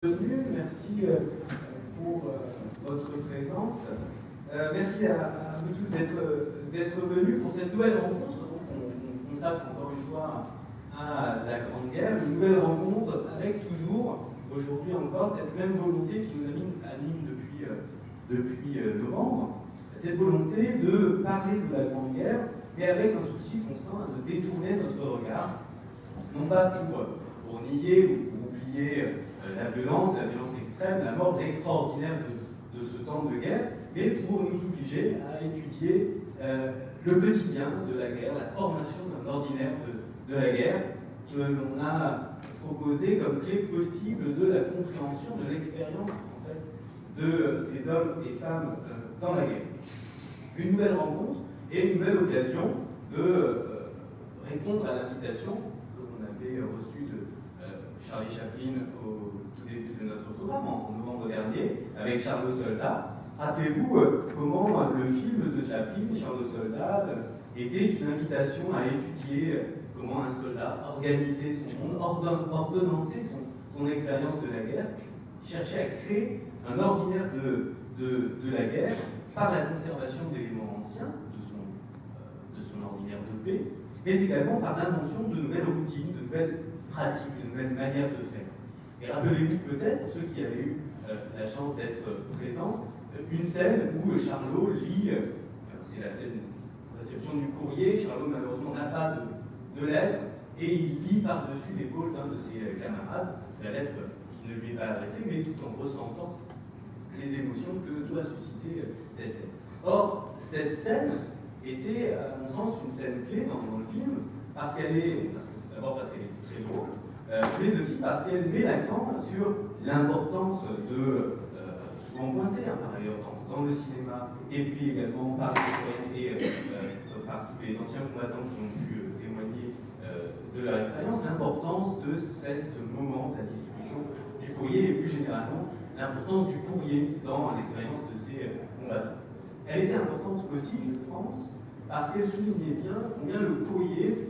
Merci pour votre présence. Merci à vous tous d'être venus pour cette nouvelle rencontre. Donc on consacre encore une fois à la Grande Guerre, une nouvelle rencontre avec toujours, aujourd'hui encore, cette même volonté qui nous anime depuis novembre. Cette volonté de parler de la Grande Guerre, mais avec un souci constant de détourner notre regard, non pas pour nier ou pour oublier la violence extrême, la mort extraordinaire de ce temps de guerre, mais pour nous obliger à étudier le quotidien de la guerre, la formation d'un ordinaire de la guerre, que l'on a proposé comme clé possible de la compréhension de l'expérience en fait, de ces hommes et femmes dans la guerre. Une nouvelle rencontre et une nouvelle occasion de répondre à l'invitation que l'on avait reçue de Charlie Chaplin au tout début de notre programme, en novembre dernier, avec Charles le Soldat. Rappelez-vous comment le film de Chaplin, Charles le Soldat, était une invitation à étudier comment un soldat organisait son monde, ordonnançait son expérience de la guerre, cherchait à créer un ordinaire de la guerre par la conservation d'éléments anciens de son ordinaire de paix, mais également par l'invention de nouvelles routines, de nouvelles pratiques, de nouvelles manières de faire. Et rappelez-vous peut-être, pour ceux qui avaient eu la chance d'être présents, une scène où Charlot lit, c'est la scène de réception du courrier, Charlot malheureusement n'a pas de lettre, et il lit par-dessus l'épaule d'un de ses camarades la lettre qui ne lui est pas adressée, mais tout en ressentant les émotions que doit susciter cette lettre. Or, cette scène était, à mon sens, une scène clé dans le film, d'abord parce qu'elle est très drôle, mais aussi parce qu'elle met l'accent sur l'importance souvent pointée par ailleurs dans le cinéma, et puis également par les historiens et par tous les anciens combattants qui ont pu témoigner de leur expérience, l'importance de ce moment de la distribution du courrier, et plus généralement l'importance du courrier dans l'expérience de ces combattants. Elle était importante aussi, je pense, parce qu'elle soulignait bien combien le courrier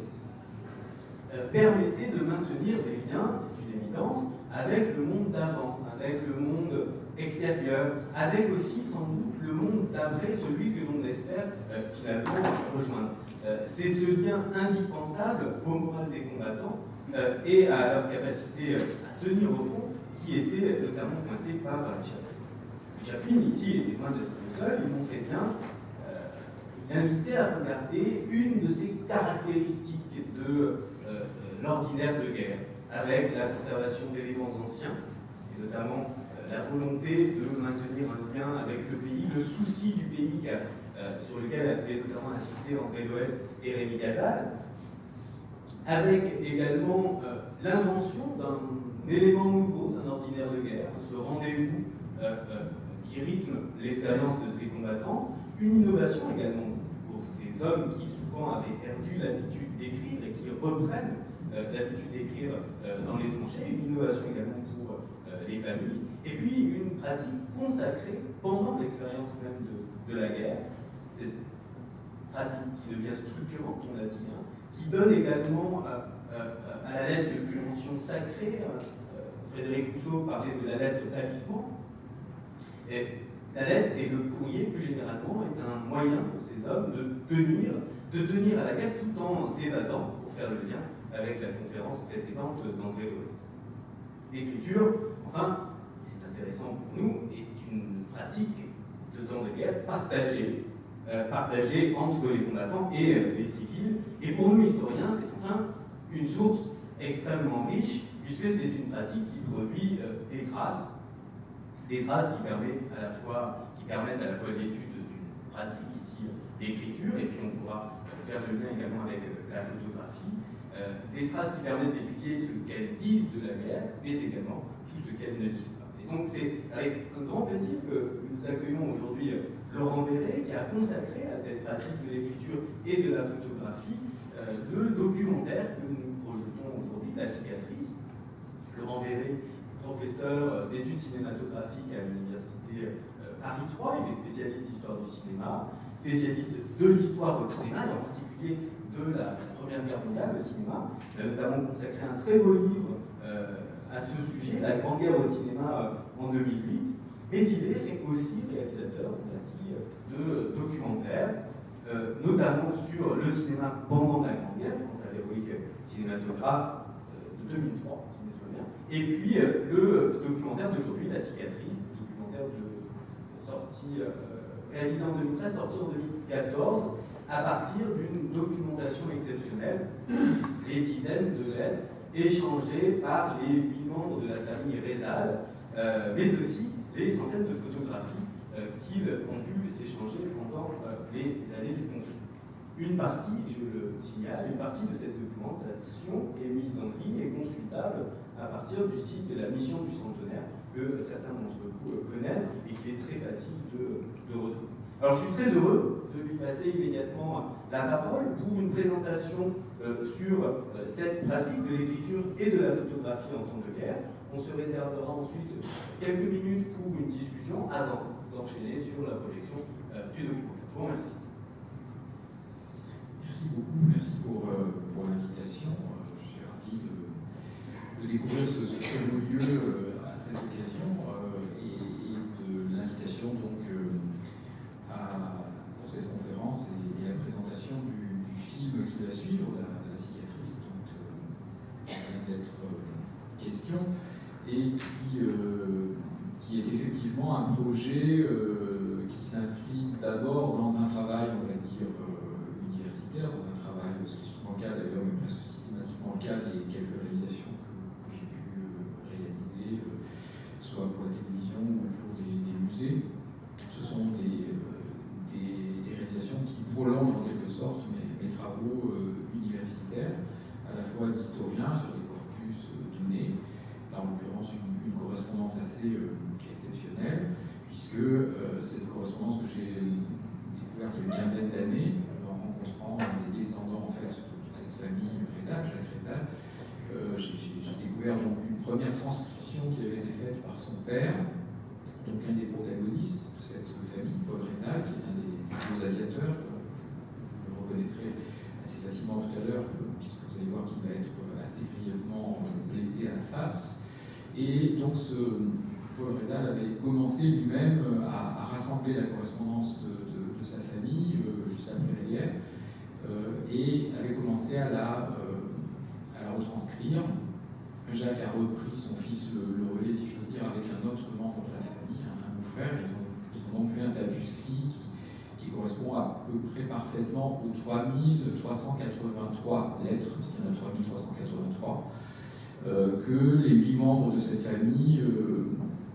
permettait de maintenir des liens, c'est une évidence, avec le monde d'avant, avec le monde extérieur, avec aussi sans doute le monde d'après, celui que l'on espère finalement rejoindre. C'est ce lien indispensable au moral des combattants et à leur capacité à tenir au front qui était notamment pointé par Chaplin. Chaplin, ici, était loin d'être le seul, il montrait bien, il invitait à regarder une de ces caractéristiques de l'ordinaire de guerre, avec la conservation d'éléments anciens, et notamment la volonté de maintenir un lien avec le pays, le souci du pays sur lequel avait notamment insisté André Loès et Rémi Gazal, avec également l'invention d'un élément nouveau, d'un ordinaire de guerre, ce rendez-vous qui rythme l'expérience de ces combattants, une innovation également pour ces hommes qui souvent avaient perdu l'habitude d'écrire et qui reprennent l'habitude d'écrire dans les tranchées, une innovation également pour les familles, et puis une pratique consacrée pendant l'expérience même de la guerre, cette pratique qui devient structurante, on l'a dit, qui donne également à la lettre une dimension sacrée. Frédéric Rousseau parlait de la lettre talisman. Et la lettre et le courrier, plus généralement, est un moyen pour ces hommes de tenir à la guerre tout en s'évadant, pour faire le lien avec la conférence précédente d'André Loès. L'écriture, enfin, c'est intéressant pour nous, est une pratique de temps de guerre partagée entre les combattants et les civils. Et pour nous, historiens, c'est enfin une source extrêmement riche, puisque c'est une pratique qui produit des traces qui permettent à la fois l'étude d'une pratique ici, l'écriture, et puis on pourra faire le lien également avec la photographie, des traces qui permettent d'étudier ce qu'elles disent de la guerre, mais également tout ce qu'elles ne disent pas. Et donc c'est avec un grand plaisir que nous accueillons aujourd'hui Laurent Verret, qui a consacré à cette pratique de l'écriture et de la photographie le documentaire que nous projetons aujourd'hui, La cicatrice. Laurent Verret, professeur d'études cinématographiques à l'université Paris 3, il est spécialiste d'histoire du cinéma, spécialiste de l'histoire au cinéma, et en particulier de la Première Guerre mondiale au cinéma. Il a notamment consacré un très beau livre à ce sujet, La Grande Guerre au cinéma en 2008, mais il est aussi réalisateur, on l'a dit, de documentaires, notamment sur le cinéma pendant la Grande Guerre, je pense à l'héroïque cinématographe de 2003, si je me souviens, et puis le documentaire d'aujourd'hui, La Cicatrice, documentaire réalisé en 2013, sorti en 2014, à partir d'une documentation exceptionnelle, les dizaines de lettres échangées par les 8 membres de la famille Rezal, mais aussi les centaines de photographies qu'ils ont pu s'échanger pendant les années du conflit. Une partie, je le signale, une partie de cette documentation est mise en ligne et consultable à partir du site de la Mission du Centenaire que certains d'entre vous connaissent et qui est très facile de retrouver. Alors je suis très heureux de lui passer immédiatement la parole pour une présentation sur cette pratique de l'écriture et de la photographie en temps de guerre. On se réservera ensuite quelques minutes pour une discussion avant d'enchaîner sur la projection du documentaire. Je vous remercie. Merci beaucoup, merci pour l'invitation. Je suis ravi de découvrir ce très beau lieu à cette occasion et de l'invitation donc pour cette conférence et la présentation du film qui va suivre, la cicatrice, dont vient d'être question, et qui est effectivement un projet qui s'inscrit d'abord dans un travail, on va dire, universitaire, dans un travail, ce qui est souvent le cas d'ailleurs, mais presque systématiquement le cas des quelques réalisations que j'ai pu réaliser, soit pour la télévision ou pour des musées. Ce sont des réalisations qui prolongent en quelque sorte mes travaux universitaires, à la fois d'historien sur des corpus donnés, là en l'occurrence une correspondance assez exceptionnelle, puisque cette correspondance que j'ai découverte il y a une quinzaine d'années, en rencontrant des descendants en fait, de cette famille Rezal, Jacques Rezal, j'ai découvert donc une première transcription qui avait été faite par son père, donc un des protagonistes de cette famille, Paul Rezal, qui est un des deux aviateurs. Vous le reconnaîtrez assez facilement tout à l'heure, puisque vous allez voir qu'il va être assez grièvement blessé à la face. Et donc Paul Rezal avait commencé lui-même à rassembler la correspondance de sa famille juste après la guerre et avait commencé à la retranscrire. Jacques a repris, son fils le relais, si j'ose dire, avec un autre membre de la famille, un beau-frère. Ils ont donc fait un tapuscrit qui correspond à peu près parfaitement aux 3383 lettres, parce qu'il y en a 3383, que les 8 membres de cette famille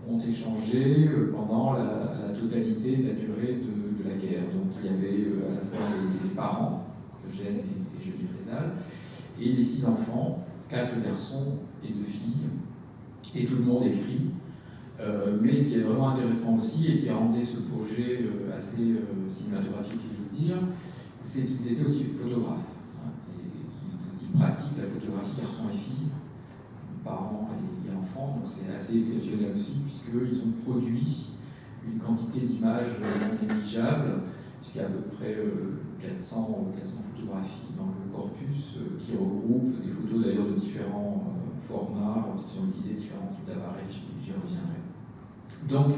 ont échangé pendant la totalité de la durée de la guerre. Donc il y avait à la fois les parents, Eugène et Julie Rezal, et les 6 enfants, 4 garçons et 2 filles, et tout le monde écrit. Mais ce qui est vraiment intéressant aussi, et qui rendait ce projet assez cinématographique, si je veux dire, c'est qu'ils étaient aussi photographes. Ils pratiquent la photographie garçons et filles, parents et enfants, donc c'est assez exceptionnel aussi, puisqu'ils ont produit une quantité d'images non négligeables, puisqu'il y a à peu près 400 photographies dans le corpus, qui regroupent des photos d'ailleurs de différents formats, qui ont utilisé différents types d'appareils, j'y reviendrai. Donc,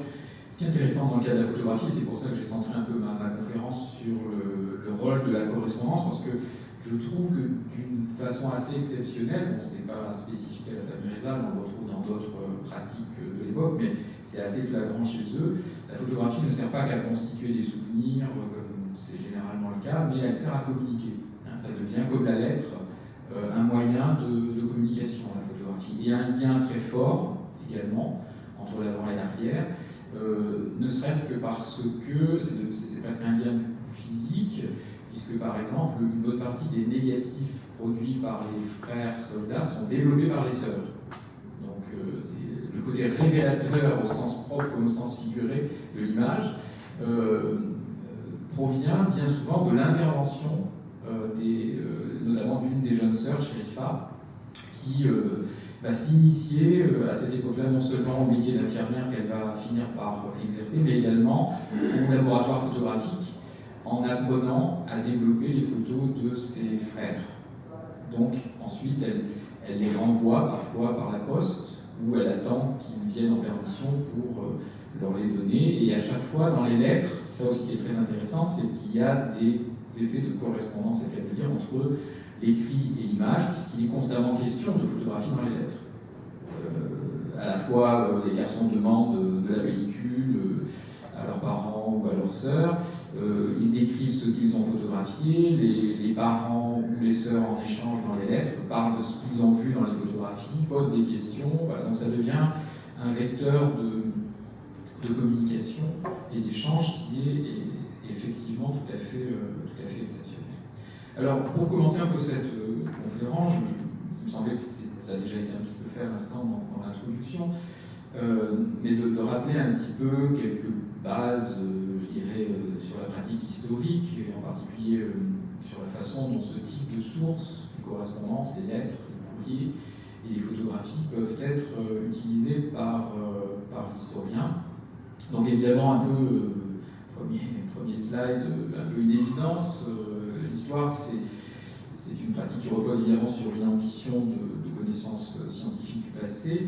ce qui est intéressant dans le cas de la photographie, c'est pour ça que j'ai centré un peu ma conférence sur le rôle de la correspondance, parce que je trouve que d'une façon assez exceptionnelle, bon, c'est pas spécifique à la famille Rezal, on le retrouve dans d'autres pratiques de l'époque, mais c'est assez flagrant chez eux. La photographie ne sert pas qu'à constituer des souvenirs, comme c'est généralement le cas, mais elle sert à communiquer. Ça devient comme la lettre un moyen de communication, la photographie. Et un lien très fort également entre l'avant et l'arrière, ne serait-ce que parce que c'est presque un lien physique, puisque par exemple une bonne partie des négatifs produits par les frères soldats sont développés par les sœurs. Donc c'est le côté révélateur au sens propre comme au sens figuré de l'image provient bien souvent de l'intervention notamment d'une des jeunes sœurs, Sherifa, qui va s'initier à cette époque-là non seulement au métier d'infirmière qu'elle va finir par exercer, mais également au laboratoire photographique, en apprenant à développer les photos de ses frères. Donc ensuite, elle les renvoie parfois par la poste où elle attend qu'ils viennent en permission pour leur les donner. Et à chaque fois, dans les lettres, ça aussi qui est très intéressant, c'est qu'il y a des effets de correspondance, c'est-à-dire entre l'écrit et l'image, puisqu'il est constamment question de photographie dans les lettres. À la fois, les garçons demandent de la pellicule à leurs parents ou à leurs sœurs, ils décrivent ce qu'ils ont photographié, les parents ou les sœurs en échange dans les lettres parlent de ce qu'ils ont vu dans les photographies, posent des questions, voilà, donc ça devient un vecteur de communication et d'échange qui est effectivement tout à fait exceptionnel. Alors, pour commencer un peu cette conférence, il me semblait que ça a déjà été un petit peu fait à l'instant dans l'introduction, mais de rappeler un petit peu quelques bases, je dirais, sur la pratique historique, et en particulier sur la façon dont ce type de sources, les correspondances, les lettres, les courriers et les photographies peuvent être utilisées par l'historien. Donc évidemment, un peu, premier slide, un peu une évidence, l'histoire c'est une pratique qui repose évidemment sur une ambition de connaissances scientifiques du passé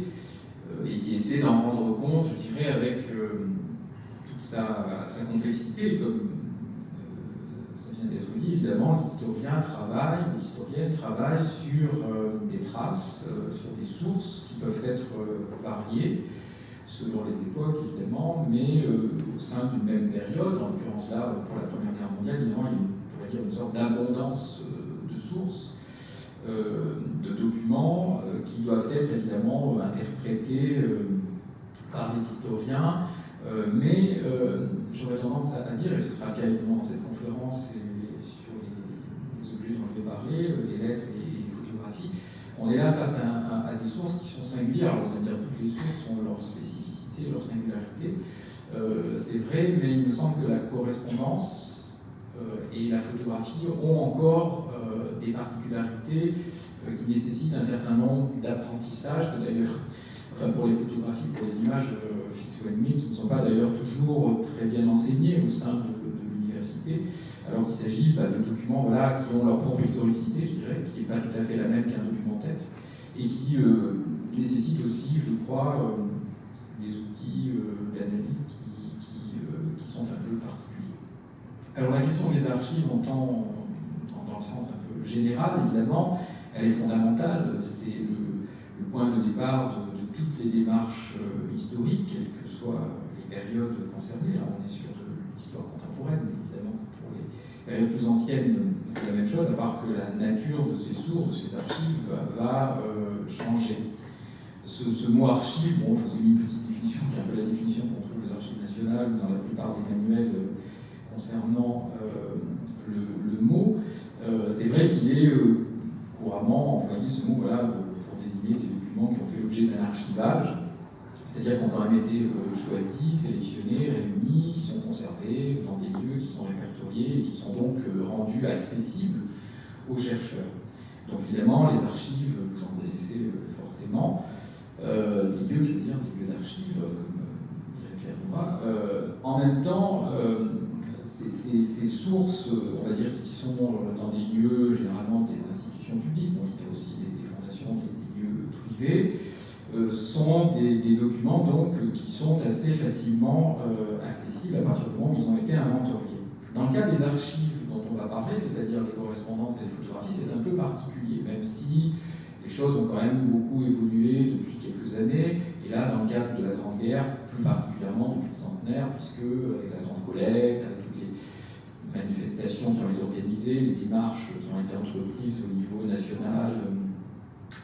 et qui essaie d'en rendre compte, je dirais, avec toute sa complexité. Comme ça vient d'être dit, évidemment, l'historien travaille, l'historienne travaille sur des traces, sur des sources qui peuvent être variées selon les époques, évidemment, mais au sein d'une même période, en l'occurrence là, pour la Première Guerre mondiale, évidemment, on pourrait dire une sorte d'abondance de sources, de documents qui doivent être évidemment interprétés par des historiens, mais j'aurais tendance à dire, et ce sera le cas évidemment dans cette conférence et sur les objets dont je vais parler, les lettres et les photographies, on est là face à des sources qui sont singulières. Alors, on va dire que toutes les sources ont leur spécificité, leur singularité, c'est vrai, mais il me semble que la correspondance et la photographie ont encore des particularités qui nécessitent un certain nombre d'apprentissages, que d'ailleurs, enfin pour les photographies, pour les images fixes ou animées, qui ne sont pas d'ailleurs toujours très bien enseignées au sein de l'université, alors qu'il s'agit de documents voilà, qui ont leur propre historicité, je dirais, qui n'est pas tout à fait la même qu'un document texte, et qui nécessitent aussi, je crois, des outils d'analyse qui sont un peu particuliers. Alors la question des archives, dans le sens un peu général, évidemment, elle est fondamentale. C'est le point de départ de toutes les démarches historiques, quelles que soient les périodes concernées. Alors on est sur de l'histoire contemporaine, mais évidemment, pour les périodes plus anciennes, c'est la même chose, à part que la nature de ces sources, de ces archives, va changer. Ce mot archive, bon, je vous ai mis une petite définition, qui est un peu la définition qu'on trouve aux archives nationales, dans la plupart des manuels concernant le mot. C'est vrai qu'il est couramment employé ce mot voilà, pour désigner des documents qui ont fait l'objet d'un archivage, c'est-à-dire qui ont quand même été choisis, sélectionnés, réunis, qui sont conservés dans des lieux qui sont répertoriés et qui sont donc rendus accessibles aux chercheurs. Donc évidemment, les archives, vous en connaissez forcément, des lieux, je veux dire, des lieux d'archives, comme dirait Claire Nora. En même temps, ces sources, on va dire, qui sont dans des lieux, généralement des institutions publiques, bon, il y a aussi des fondations, des lieux privés, sont des documents donc, qui sont assez facilement accessibles à partir du moment où ils ont été inventoriés. Dans le cas des archives dont on va parler, c'est-à-dire les correspondances et les photographies, c'est un peu particulier, même si les choses ont quand même beaucoup évolué depuis quelques années, et là, dans le cadre de la Grande Guerre, plus particulièrement depuis le centenaire, puisque avec la Grande Collecte, avec toutes les manifestations qui ont été organisées, les démarches qui ont été entreprises au niveau national,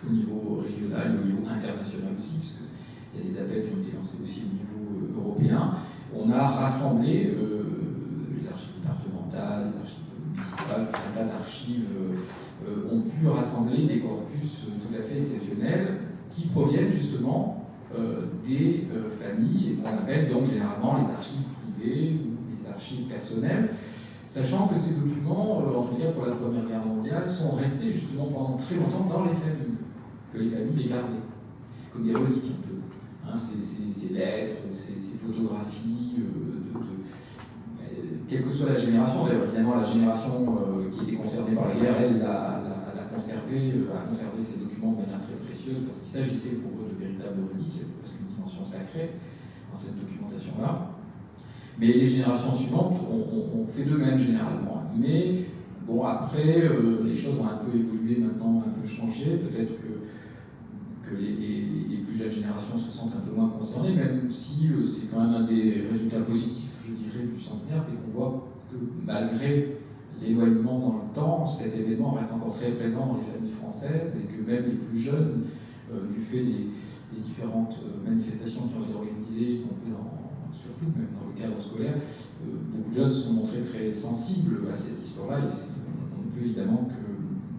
au niveau régional et au niveau international aussi, puisqu'il y a des appels qui ont été lancés aussi au niveau européen, on a rassemblé les archives départementales, les archives municipales, tout un tas d'archives ont pu rassembler des corpus tout à fait exceptionnels qui proviennent justement des familles, et qu'on appelle donc généralement les archives privées ou les archives personnelles, sachant que ces documents, en tout cas pour la Première Guerre mondiale, sont restés justement pendant très longtemps dans les familles, que les familles les gardaient, comme des reliques un peu. Hein, ces lettres, ces photographies, quelle que soit la génération, d'ailleurs évidemment la génération qui était concernée par la guerre, elle a conservé ces documents de manière très précieuse, parce qu'il s'agissait pour eux de véritables reliques, il y a presque une dimension sacrée dans cette documentation-là. Mais les générations suivantes ont fait de même généralement. Mais bon, après, les choses ont un peu évolué maintenant, un peu changé. Peut-être que les plus jeunes générations se sentent un peu moins concernées, même si c'est quand même un des résultats positifs, je dirais, du centenaire, c'est qu'on voit que malgré l'éloignement dans le temps, cet événement reste encore très présent dans les familles françaises et que même les plus jeunes, du fait des différentes manifestations qui ont été organisées, y compris surtout même dans le cadre scolaire, beaucoup de jeunes se sont montrés très sensibles à cette histoire-là et on ne peut évidemment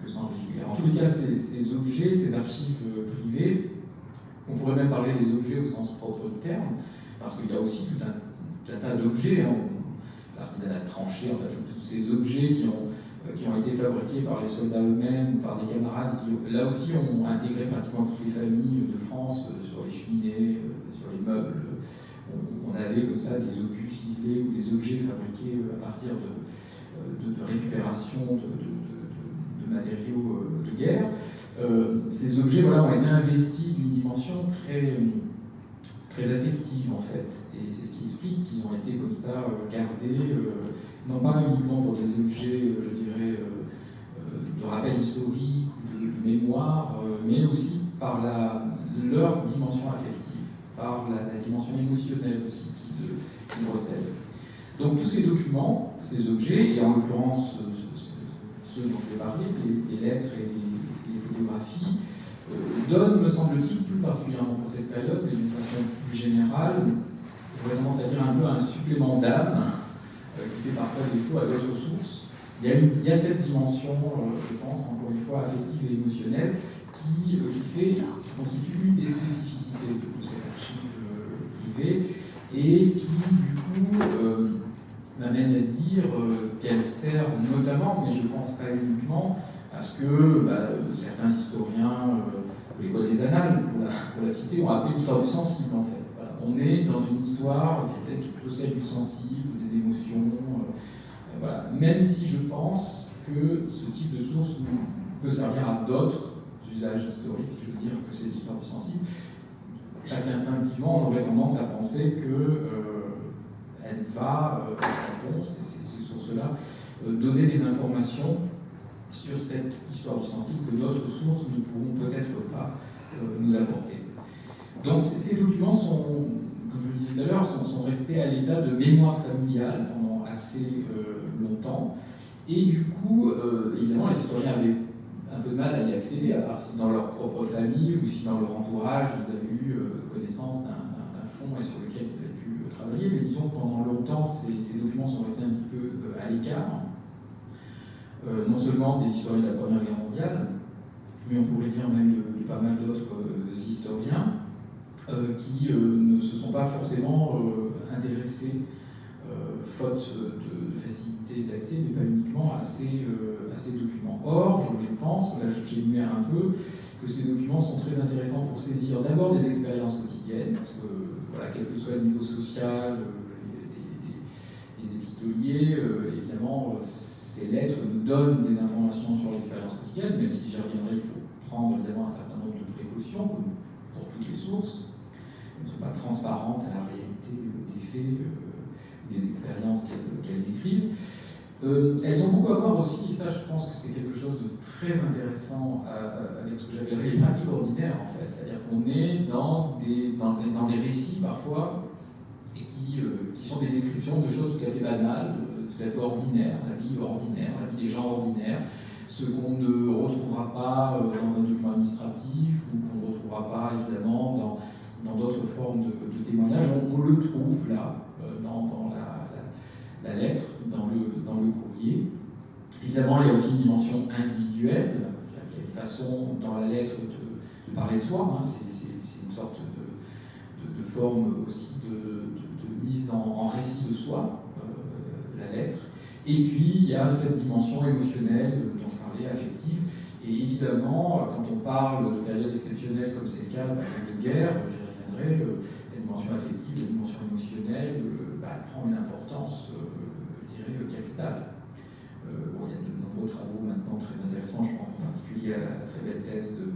que s'en réjouir. En tous les cas, ces objets, ces archives privées, on pourrait même parler des objets au sens propre du terme, parce qu'il y a aussi tout un tas d'objets, l'artisanat de tranchées, en fait, tous ces objets qui ont été fabriqués par les soldats eux-mêmes, par des camarades qui, là aussi, ont intégré pratiquement toutes les familles de France, sur les cheminées, sur les meubles. On avait comme ça des obus ciselés ou des objets fabriqués à partir de récupération de matériaux de guerre. Ces objets ont été investis d'une dimension très affective en fait. Et c'est ce qui explique qu'ils ont été comme ça gardés, non pas uniquement pour des objets, je dirais, de rappel historique ou de mémoire, mais aussi par leur dimension affective, par la dimension émotionnelle aussi qu'ils recèlent. Donc tous ces documents, ces objets, et en l'occurrence ceux dont je vais parler, les lettres et les photographies, donnent, me semble-t-il, plus particulièrement pour cette période, mais d'une façon plus générale, j'aurais tendance à dire un peu un supplément d'âme, qui fait parfois défaut à d'autres sources. Il y a cette dimension, je pense, encore une fois, affective et émotionnelle, qui constitue une des spécificités de cette archive privée, et qui, du coup, m'amène à dire qu'elle sert notamment, mais je ne pense pas uniquement, à ce que certains historiens de l'école des annales, pour la citer, ont appelé l'histoire du sensible, en fait. Voilà. On est dans une histoire qui est peut-être plutôt celle du sensible, des émotions, voilà. Même si je pense que ce type de source peut servir à d'autres usages historiques, si je veux dire que c'est l'histoire du sensible. Assez instinctivement, on aurait tendance à penser qu'elles vont, ces sources-là, donner des informations sur cette histoire du sensible que d'autres sources ne pourront peut-être pas nous apporter. Donc ces documents sont, comme je le disais tout à l'heure, sont restés à l'état de mémoire familiale pendant assez longtemps. Et du coup, évidemment, les historiens avaient un peu de mal à y accéder, à part si dans leur propre famille ou si dans leur entourage, ils avaient eu connaissance d'un fonds sur lequel ils avaient pu travailler. Mais disons que pendant longtemps, ces documents sont restés un petit peu à l'écart. Non seulement des historiens de la Première Guerre mondiale, mais on pourrait dire même de pas mal d'autres historiens qui ne se sont pas forcément intéressés, faute de facilité d'accès, mais pas uniquement à ces documents. Or, je pense, là j'énumère un peu, que ces documents sont très intéressants pour saisir d'abord des expériences quotidiennes, parce que voilà, quel que soit le niveau social, des épistoliers, évidemment, ces lettres nous donnent des informations sur l'expérience quotidienne, même si j'y reviendrai, il faut prendre évidemment un certain nombre de précautions, comme pour toutes les sources. Elles ne sont pas transparentes à la réalité des faits, des expériences qu'elles décrivent. Elles ont beaucoup à voir aussi, et ça je pense que c'est quelque chose de très intéressant avec ce que j'appellerais les pratiques ordinaires en fait. C'est-à-dire qu'on est dans des récits parfois et qui sont des descriptions de choses tout à fait banales, tout à fait ordinaires, la vie des gens ordinaires, ce qu'on ne retrouvera pas dans un document administratif ou qu'on ne retrouvera pas évidemment dans d'autres formes de témoignages. On le trouve là, dans la lettre, dans le courrier. Évidemment, il y a aussi une dimension individuelle, c'est-à-dire qu'il y a une façon dans la lettre de parler de soi, hein, c'est une sorte de forme aussi de mise en récit de soi, la lettre. Et puis, il y a cette dimension émotionnelle dont je parlais, affective. Et évidemment, quand on parle de périodes exceptionnelles comme c'est le cas de guerre, j'y reviendrai, la dimension affective, la dimension émotionnelle, prend une importance, je dirais, capitale. Il y a de nombreux travaux maintenant très intéressants, je pense en particulier à la très belle thèse de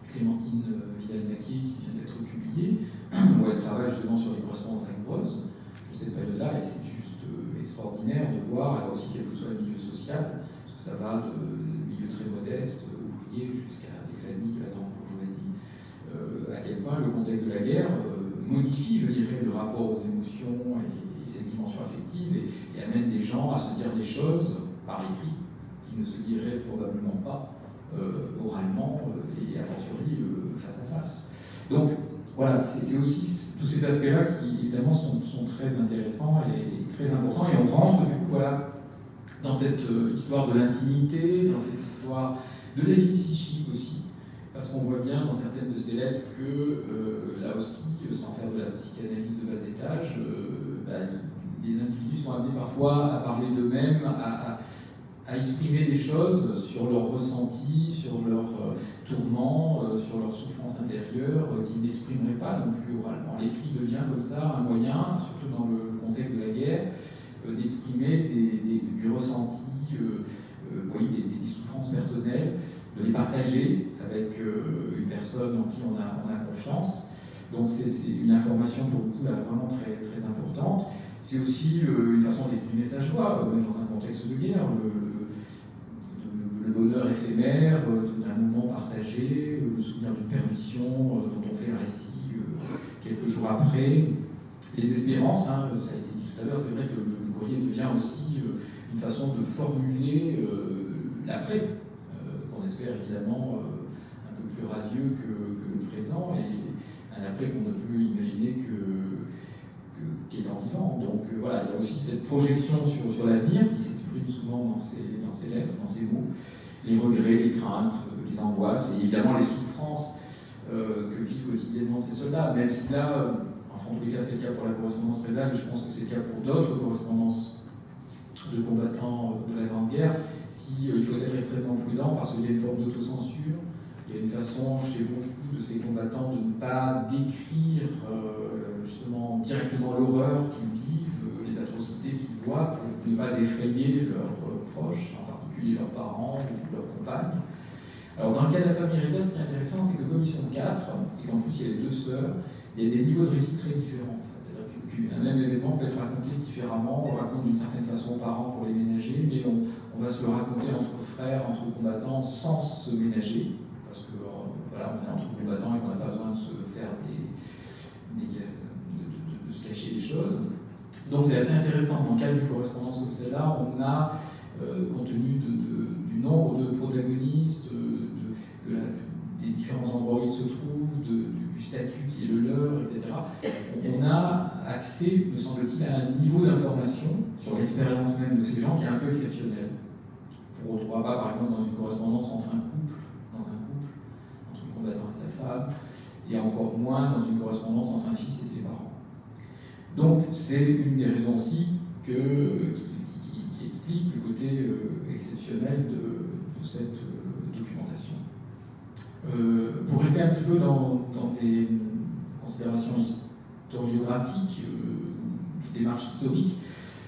Clémentine Vidal-Naquet qui vient d'être publié, où elle travaille justement sur les correspondances amoureuses de cette période-là, et c'est juste extraordinaire de voir, alors aussi quel que soit le milieu social, parce que ça va de milieux très modestes, ouvriers, jusqu'à des familles de la grande bourgeoisie, à quel point le contexte de la guerre modifie, je dirais, le rapport aux émotions et cette dimension affective, et amène des gens à se dire des choses par écrit qui ne se diraient probablement pas oralement et a fortiori face à face. Donc voilà, c'est aussi tous ces aspects-là qui évidemment sont très intéressants et très importants, et on rentre du coup voilà, dans cette histoire de l'intimité, dans cette histoire de la vie psychique aussi, parce qu'on voit bien dans certaines de ces lettres que là aussi, sans faire de la psychanalyse de bas étage, les individus sont amenés parfois à parler d'eux-mêmes, à exprimer des choses sur leurs ressentis, sur leurs tourments, sur leurs souffrances intérieures qu'ils n'exprimeraient pas non plus oralement. L'écrit devient comme ça un moyen, surtout dans le contexte de la guerre, d'exprimer du ressenti, des souffrances personnelles, de les partager avec une personne en qui on a confiance. Donc c'est une information pour le coup là, vraiment très, très importante. C'est aussi une façon d'exprimer sa joie, même dans un contexte de guerre, le bonheur éphémère d'un moment partagé, le souvenir d'une permission dont on fait un récit quelques jours après, les espérances, ça a été dit tout à l'heure, c'est vrai que le courrier devient aussi une façon de formuler l'après, qu'on espère évidemment un peu plus radieux que le présent, et un après qu'on ne peut imaginer qu'étant vivant. Donc voilà, il y a aussi cette projection sur l'avenir qui s'exprime souvent dans ces lettres, dans ces mots, les regrets, les craintes, les angoisses, et évidemment les souffrances que vivent quotidiennement ces soldats, même si là, enfin en tous les cas c'est le cas pour la correspondance Rézal, je pense que c'est le cas pour d'autres correspondances de combattants de la Grande Guerre, il faut être extrêmement prudent parce qu'il y a une forme d'autocensure, il y a une façon chez beaucoup de ces combattants de ne pas décrire justement directement l'horreur qu'ils vivent, les atrocités qu'ils voient, pour ne pas effrayer leurs proches, en particulier leurs parents ou leurs compagnes. Alors dans le cas de la famille Rézal, ce qui est intéressant, c'est que comme ils sont 4, et qu'en plus il y a les 2 sœurs, il y a des niveaux de récit très différents. C'est-à-dire qu'un même événement peut être raconté différemment, on raconte d'une certaine façon aux parents pour les ménager, mais on va se le raconter entre frères, entre combattants, sans se ménager, parce que voilà, on est entre combattants et qu'on n'a pas besoin de se faire de se cacher des choses. Donc c'est assez intéressant. Dans le cas d'une correspondance comme celle-là, on a, compte tenu du nombre de protagonistes, des différents endroits où ils se trouvent, du statut qui est le leur, etc., on a accès, me semble-t-il, à un niveau d'information sur l'expérience même de ces gens qui est un peu exceptionnel. On ne retrouvera pas, par exemple, dans une correspondance entre un couple, entre un combattant et sa femme, et encore moins dans une correspondance entre un fils et ses parents. Donc, c'est une des raisons aussi qui explique le côté exceptionnel de cette documentation. Pour rester un petit peu dans des considérations historiographiques, de démarche historique,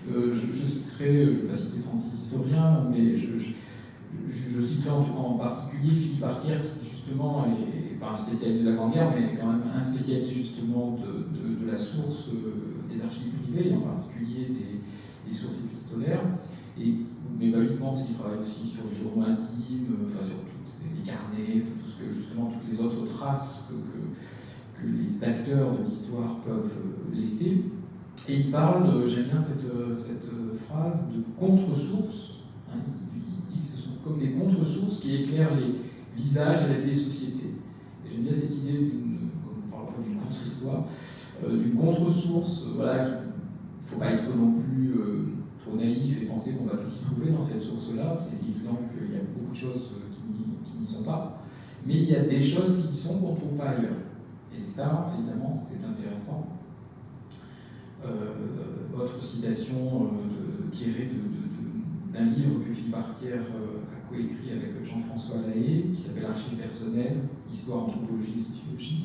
je citerai, je ne vais pas citer 36 historiens, mais je citerai en particulier Philippe Artière, qui justement est pas un spécialiste de la Grande Guerre, mais quand même un spécialiste justement de la source des archives privées, en particulier des sources épistolaires, mais pas uniquement parce qu'il travaille aussi sur les journaux intimes, enfin sur les carnets, tout ce que justement toutes les autres traces que les acteurs de l'histoire peuvent laisser. Et il parle, j'aime bien cette phrase, de contre-sources. Hein, il dit que ce sont comme des contre-sources qui éclairent les visages et la vie des sociétés. Et j'aime bien cette idée comme on parle pas d'une contre-histoire, d'une contre-source, voilà, il ne faut pas être non plus trop naïf et penser qu'on va tout y trouver dans cette source-là. C'est évident qu'il y a beaucoup de choses qui n'y sont pas, mais il y a des choses qui y sont qu'on ne trouve pas ailleurs. Et ça, évidemment, c'est intéressant. Autre citation tirée d'un livre que Philippe Artière a coécrit avec Jean-François Lahaye, qui s'appelle Archives personnelles, Histoire, Anthropologie et Sociologie.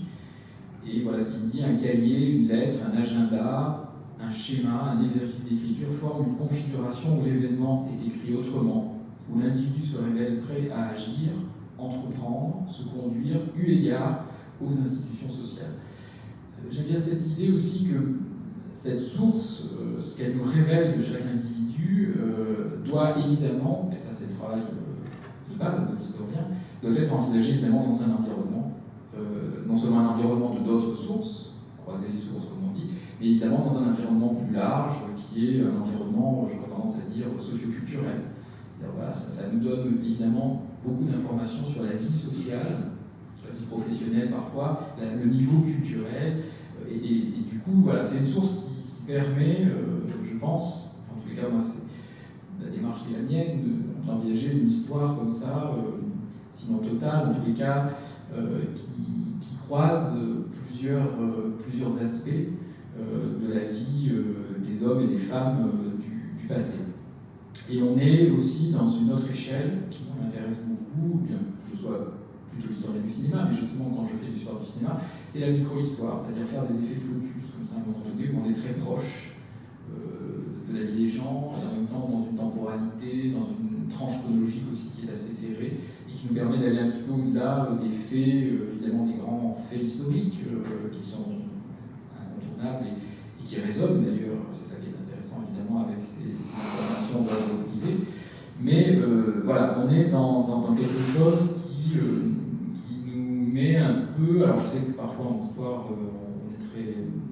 Et voilà ce qu'il dit: un cahier, une lettre, un agenda, un schéma, un exercice d'écriture forment une configuration où l'événement est écrit autrement, où l'individu se révèle prêt à agir, entreprendre, se conduire, eu égard aux institutions sociales. J'aime bien cette idée aussi que cette source, ce qu'elle nous révèle de chaque individu, doit évidemment, et ça c'est le travail de base de l'historien, doit être envisagé évidemment dans un environnement, non seulement un environnement de d'autres sources, croiser les sources comme on dit, mais évidemment dans un environnement plus large, qui est un environnement, j'aurais tendance à dire, socio-culturel. Voilà, ça nous donne évidemment beaucoup d'informations sur la vie sociale, sur la vie professionnelle parfois, le niveau culturel, et du coup, voilà, c'est une source qui permet, je pense, en tous les cas, moi, c'est la démarche qui est la mienne, d'envisager une histoire comme ça, sinon totale, en tous les cas, qui croise plusieurs aspects de la vie des hommes et des femmes du passé. Et on est aussi dans une autre échelle qui m'intéresse beaucoup, bien que je sois plutôt l'historien du cinéma, mais justement quand je fais l'histoire du cinéma, c'est la micro-histoire, c'est-à-dire faire des effets de focus, comme ça à un moment donné où on est très proche de la vie des gens, et en même temps dans une temporalité, dans une tranche chronologique aussi qui est assez serrée, et qui nous permet d'aller un petit peu au-delà des faits, évidemment des grands faits historiques qui sont incontournables et qui résonnent d'ailleurs, c'est ça qui est intéressant évidemment avec ces informations d'ordre privé. Mais voilà, on est dans quelque chose qui nous met un peu, alors je sais que parfois en histoire on est très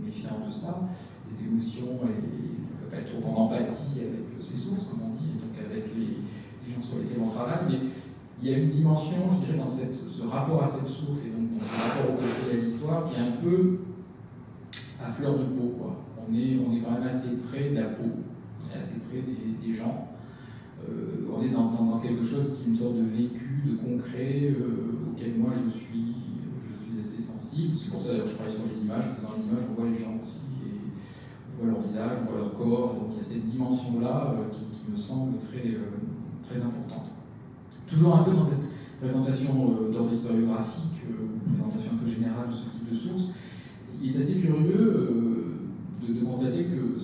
méfiant de ça, des émotions et on ne peut pas être trop en empathie avec ces sources, comme on dit, et donc avec les gens sur lesquels on travaille, mais il y a une dimension, je dirais, dans ce rapport à cette source et donc dans ce rapport au côté de l'histoire qui est un peu à fleur de peau, quoi. On est quand même assez près de la peau, on est assez près des gens. On est dans quelque chose qui est une sorte de vécu, de concret, auquel moi je suis assez sensible. C'est pour ça d'ailleurs que je travaille sur les images, parce que dans les images on voit les gens aussi, et on voit leur visage, on voit leur corps, donc il y a cette dimension-là qui me semble très importante. Toujours un peu dans cette présentation d'ordre historiographique, présentation un peu générale de ce type de source, il est assez curieux de constater que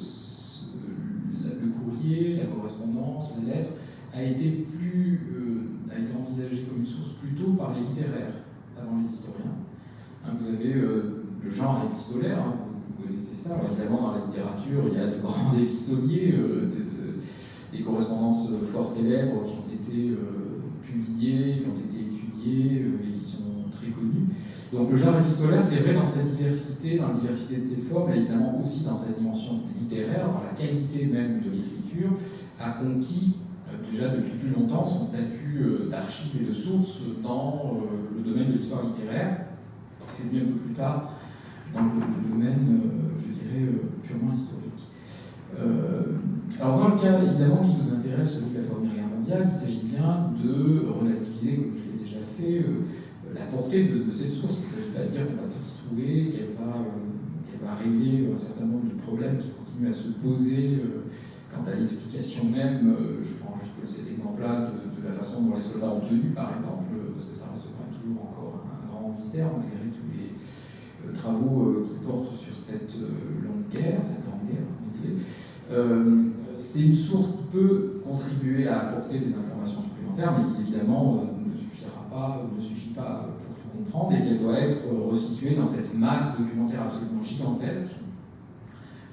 le courrier, la correspondance, les lettres, a été envisagé comme une source plutôt par les littéraires avant les historiens. Vous avez le genre épistolaire, vous connaissez ça. Alors, évidemment, dans la littérature, il y a de grands épistoliers, des correspondances fort célèbres qui ont été publiées, qui ont été étudiées et qui sont très connues. Donc le genre épistolaire, c'est vrai dans sa diversité, dans la diversité de ses formes, et évidemment aussi dans sa dimension littéraire, dans la qualité même de l'écriture, a conquis déjà depuis plus longtemps son statut d'archive et de source dans le domaine de l'histoire littéraire. C'est bien un peu plus tard dans le domaine, je dirais, purement historique. Alors dans le cas évidemment qui nous intéresse, celui de la Première Guerre mondiale, il s'agit bien de relativiser, comme je l'ai déjà fait, la portée de cette source. Il ne s'agit pas de dire qu'on va tout y trouver, qu'elle va régler un certain nombre de problèmes qui continuent à se poser quant à l'explication même. Je prends juste cet exemple-là de la façon dont les soldats ont tenu, par exemple, parce que ça reste quand même toujours encore un grand mystère, malgré tous les travaux qui portent sur cette longue guerre, cette grande guerre, comme on disait. C'est une source qui peut contribuer à apporter des informations supplémentaires, mais qui évidemment ne suffit pas pour tout comprendre, et qu'elle doit être resituée dans cette masse documentaire absolument gigantesque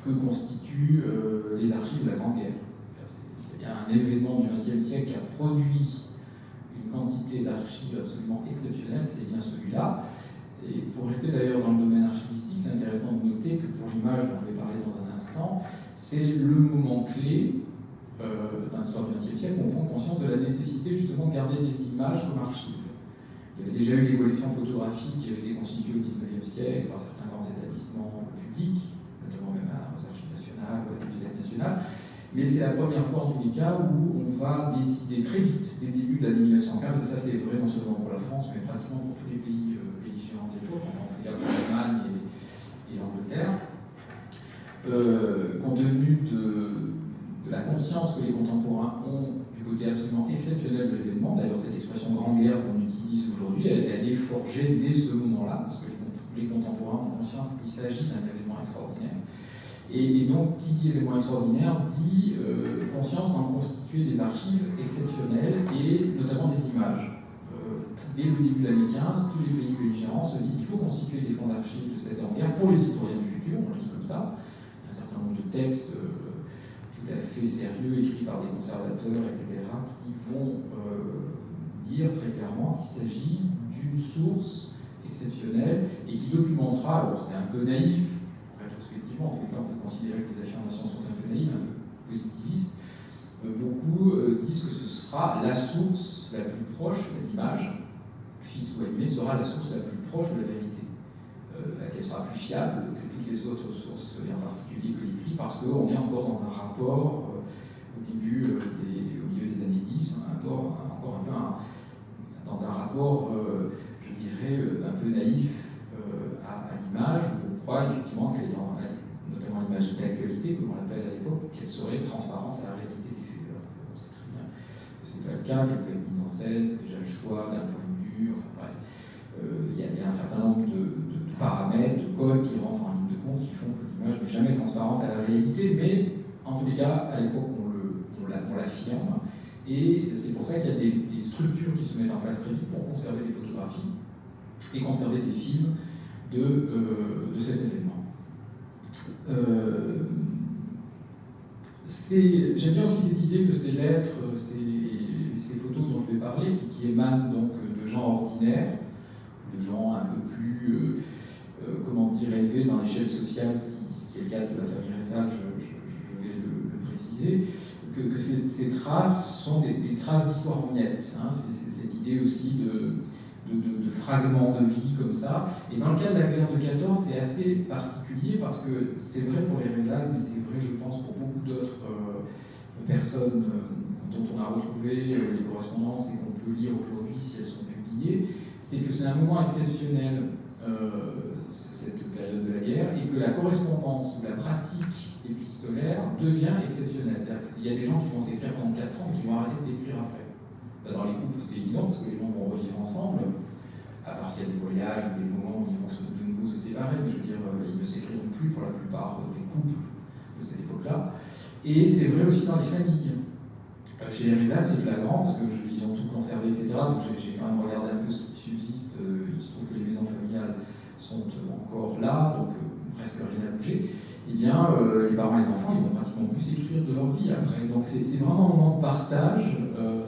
que constituent les archives de la Grande Guerre. Il y a un événement du XXe siècle qui a produit une quantité d'archives absolument exceptionnelle, c'est bien celui-là. Et pour rester d'ailleurs dans le domaine archivistique, c'est intéressant de noter que pour l'image dont je vais parler dans un instant, c'est le moment clé dans l'histoire du XXe siècle où on prend conscience de la nécessité justement de garder des images comme archives. Il y avait déjà eu des collections photographiques qui avaient été constituées au XIXe siècle par certains grands établissements publics, notamment même aux Archives nationales ou à la Bibliothèque nationale, mais c'est la première fois en tous les cas où on va décider très vite, dès le début de l'année 1915, et ça c'est vrai non seulement pour la France, mais pratiquement pour tous les pays belligérants de l'époque, enfin en tout cas pour l'Allemagne et l'Angleterre, compte tenu de la conscience que les contemporains ont du côté absolument exceptionnel de l'événement. D'ailleurs, cette expression grande guerre qu'on utilise aujourd'hui, elle est forgée dès ce moment-là, parce que les contemporains ont conscience qu'il s'agit d'un événement extraordinaire. Et donc, qui dit événement extraordinaire dit conscience d'en constituer des archives exceptionnelles et notamment des images. dès le début de l'année 15, tous les pays belligérants se disent qu'il faut constituer des fonds d'archives de cette guerre pour les citoyens du futur, on le dit comme ça. Il y a un certain nombre de textes tout à fait sérieux, écrits par des conservateurs, etc., qui vont dire très clairement qu'il s'agit d'une source exceptionnelle et qui documentera, alors c'est un peu naïf, rétrospectivement, en tout cas on peut considérer que les affirmations sont un peu naïves, un peu positivistes, beaucoup disent que ce sera la source la plus proche de l'image, fixe ou animée, sera la source la plus proche de la vérité. Elle sera plus fiable que toutes les autres sources, et en particulier que l'écrit, parce qu'on est encore dans un rapport, au milieu des années 10, encore un peu dans un rapport, je dirais, un peu naïf à l'image, où on croit effectivement qu'elle est dans, notamment l'image d'actualité, comme on l'appelle à l'époque, qu'elle serait transparente à la réalité des faits. Alors on sait très bien que c'est pas le cas, qu'elle peut être mise en scène, déjà le choix d'un point de vue, enfin bref. Il y a un certain nombre de paramètres, de codes qui rentrent en ligne de compte, qui font que l'image n'est jamais transparente à la réalité, mais en tous les cas, à l'époque, on l'affirme. Et c'est pour ça qu'il y a des structures qui se mettent en place très vite pour conserver des photographies et conserver des films de cet événement. J'aime bien aussi cette idée que ces lettres, ces photos dont je vais parler, qui émanent donc de gens ordinaires, de gens un peu plus, comment dire, élevés dans l'échelle sociale, ce qui est le cas de la famille Ressal, je vais le préciser, que ces traces sont des traces d'histoire en miettes. Hein, c'est cette idée aussi de fragments de vie comme ça. Et dans le cas de la guerre de 14, c'est assez particulier parce que c'est vrai pour les Ressal, mais c'est vrai, je pense, pour beaucoup d'autres personnes dont on a retrouvé les correspondances et qu'on peut lire aujourd'hui si elles sont publiées, c'est que c'est un moment exceptionnel, cette période de la guerre, et que la correspondance ou la pratique épistolaire devient exceptionnelle. C'est-à-dire qu'il y a des gens qui vont s'écrire pendant 4 ans et qui vont arrêter de s'écrire après. Dans les couples, c'est évident, parce que les gens vont revivre ensemble, à part s'il y a des voyages ou des moments où ils vont de nouveau se séparer, mais je veux dire, ils ne s'écriront plus pour la plupart des couples de cette époque-là. Et c'est vrai aussi dans les familles. Chez les Ressal, c'est flagrant, parce qu'ils ont tout conservé, etc. Donc j'ai quand même regardé un peu ce qui subsiste. Il se trouve que les maisons familiales sont encore là, donc presque rien n'a bougé. Eh bien, les parents et les enfants, ils vont pratiquement plus écrire de leur vie après. Donc c'est vraiment un moment de partage,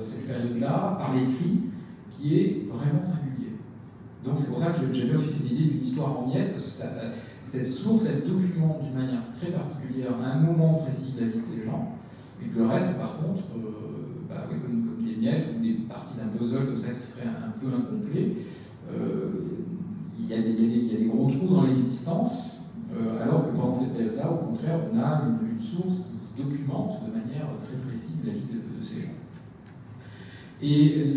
cette période-là, par l'écrit, qui est vraiment singulier. Donc c'est pour ça que j'aime aussi cette idée d'une histoire en miettes, parce que cette source, elle documente d'une manière très particulière un moment précis de la vie de ces gens, et que le reste, par contre, oui, comme des miettes ou des parties d'un puzzle comme ça qui seraient un peu incomplets, il y a des gros trous dans l'existence, alors que pendant cette période-là, au contraire, on a une source qui documente de manière très précise la vie de ces gens. Et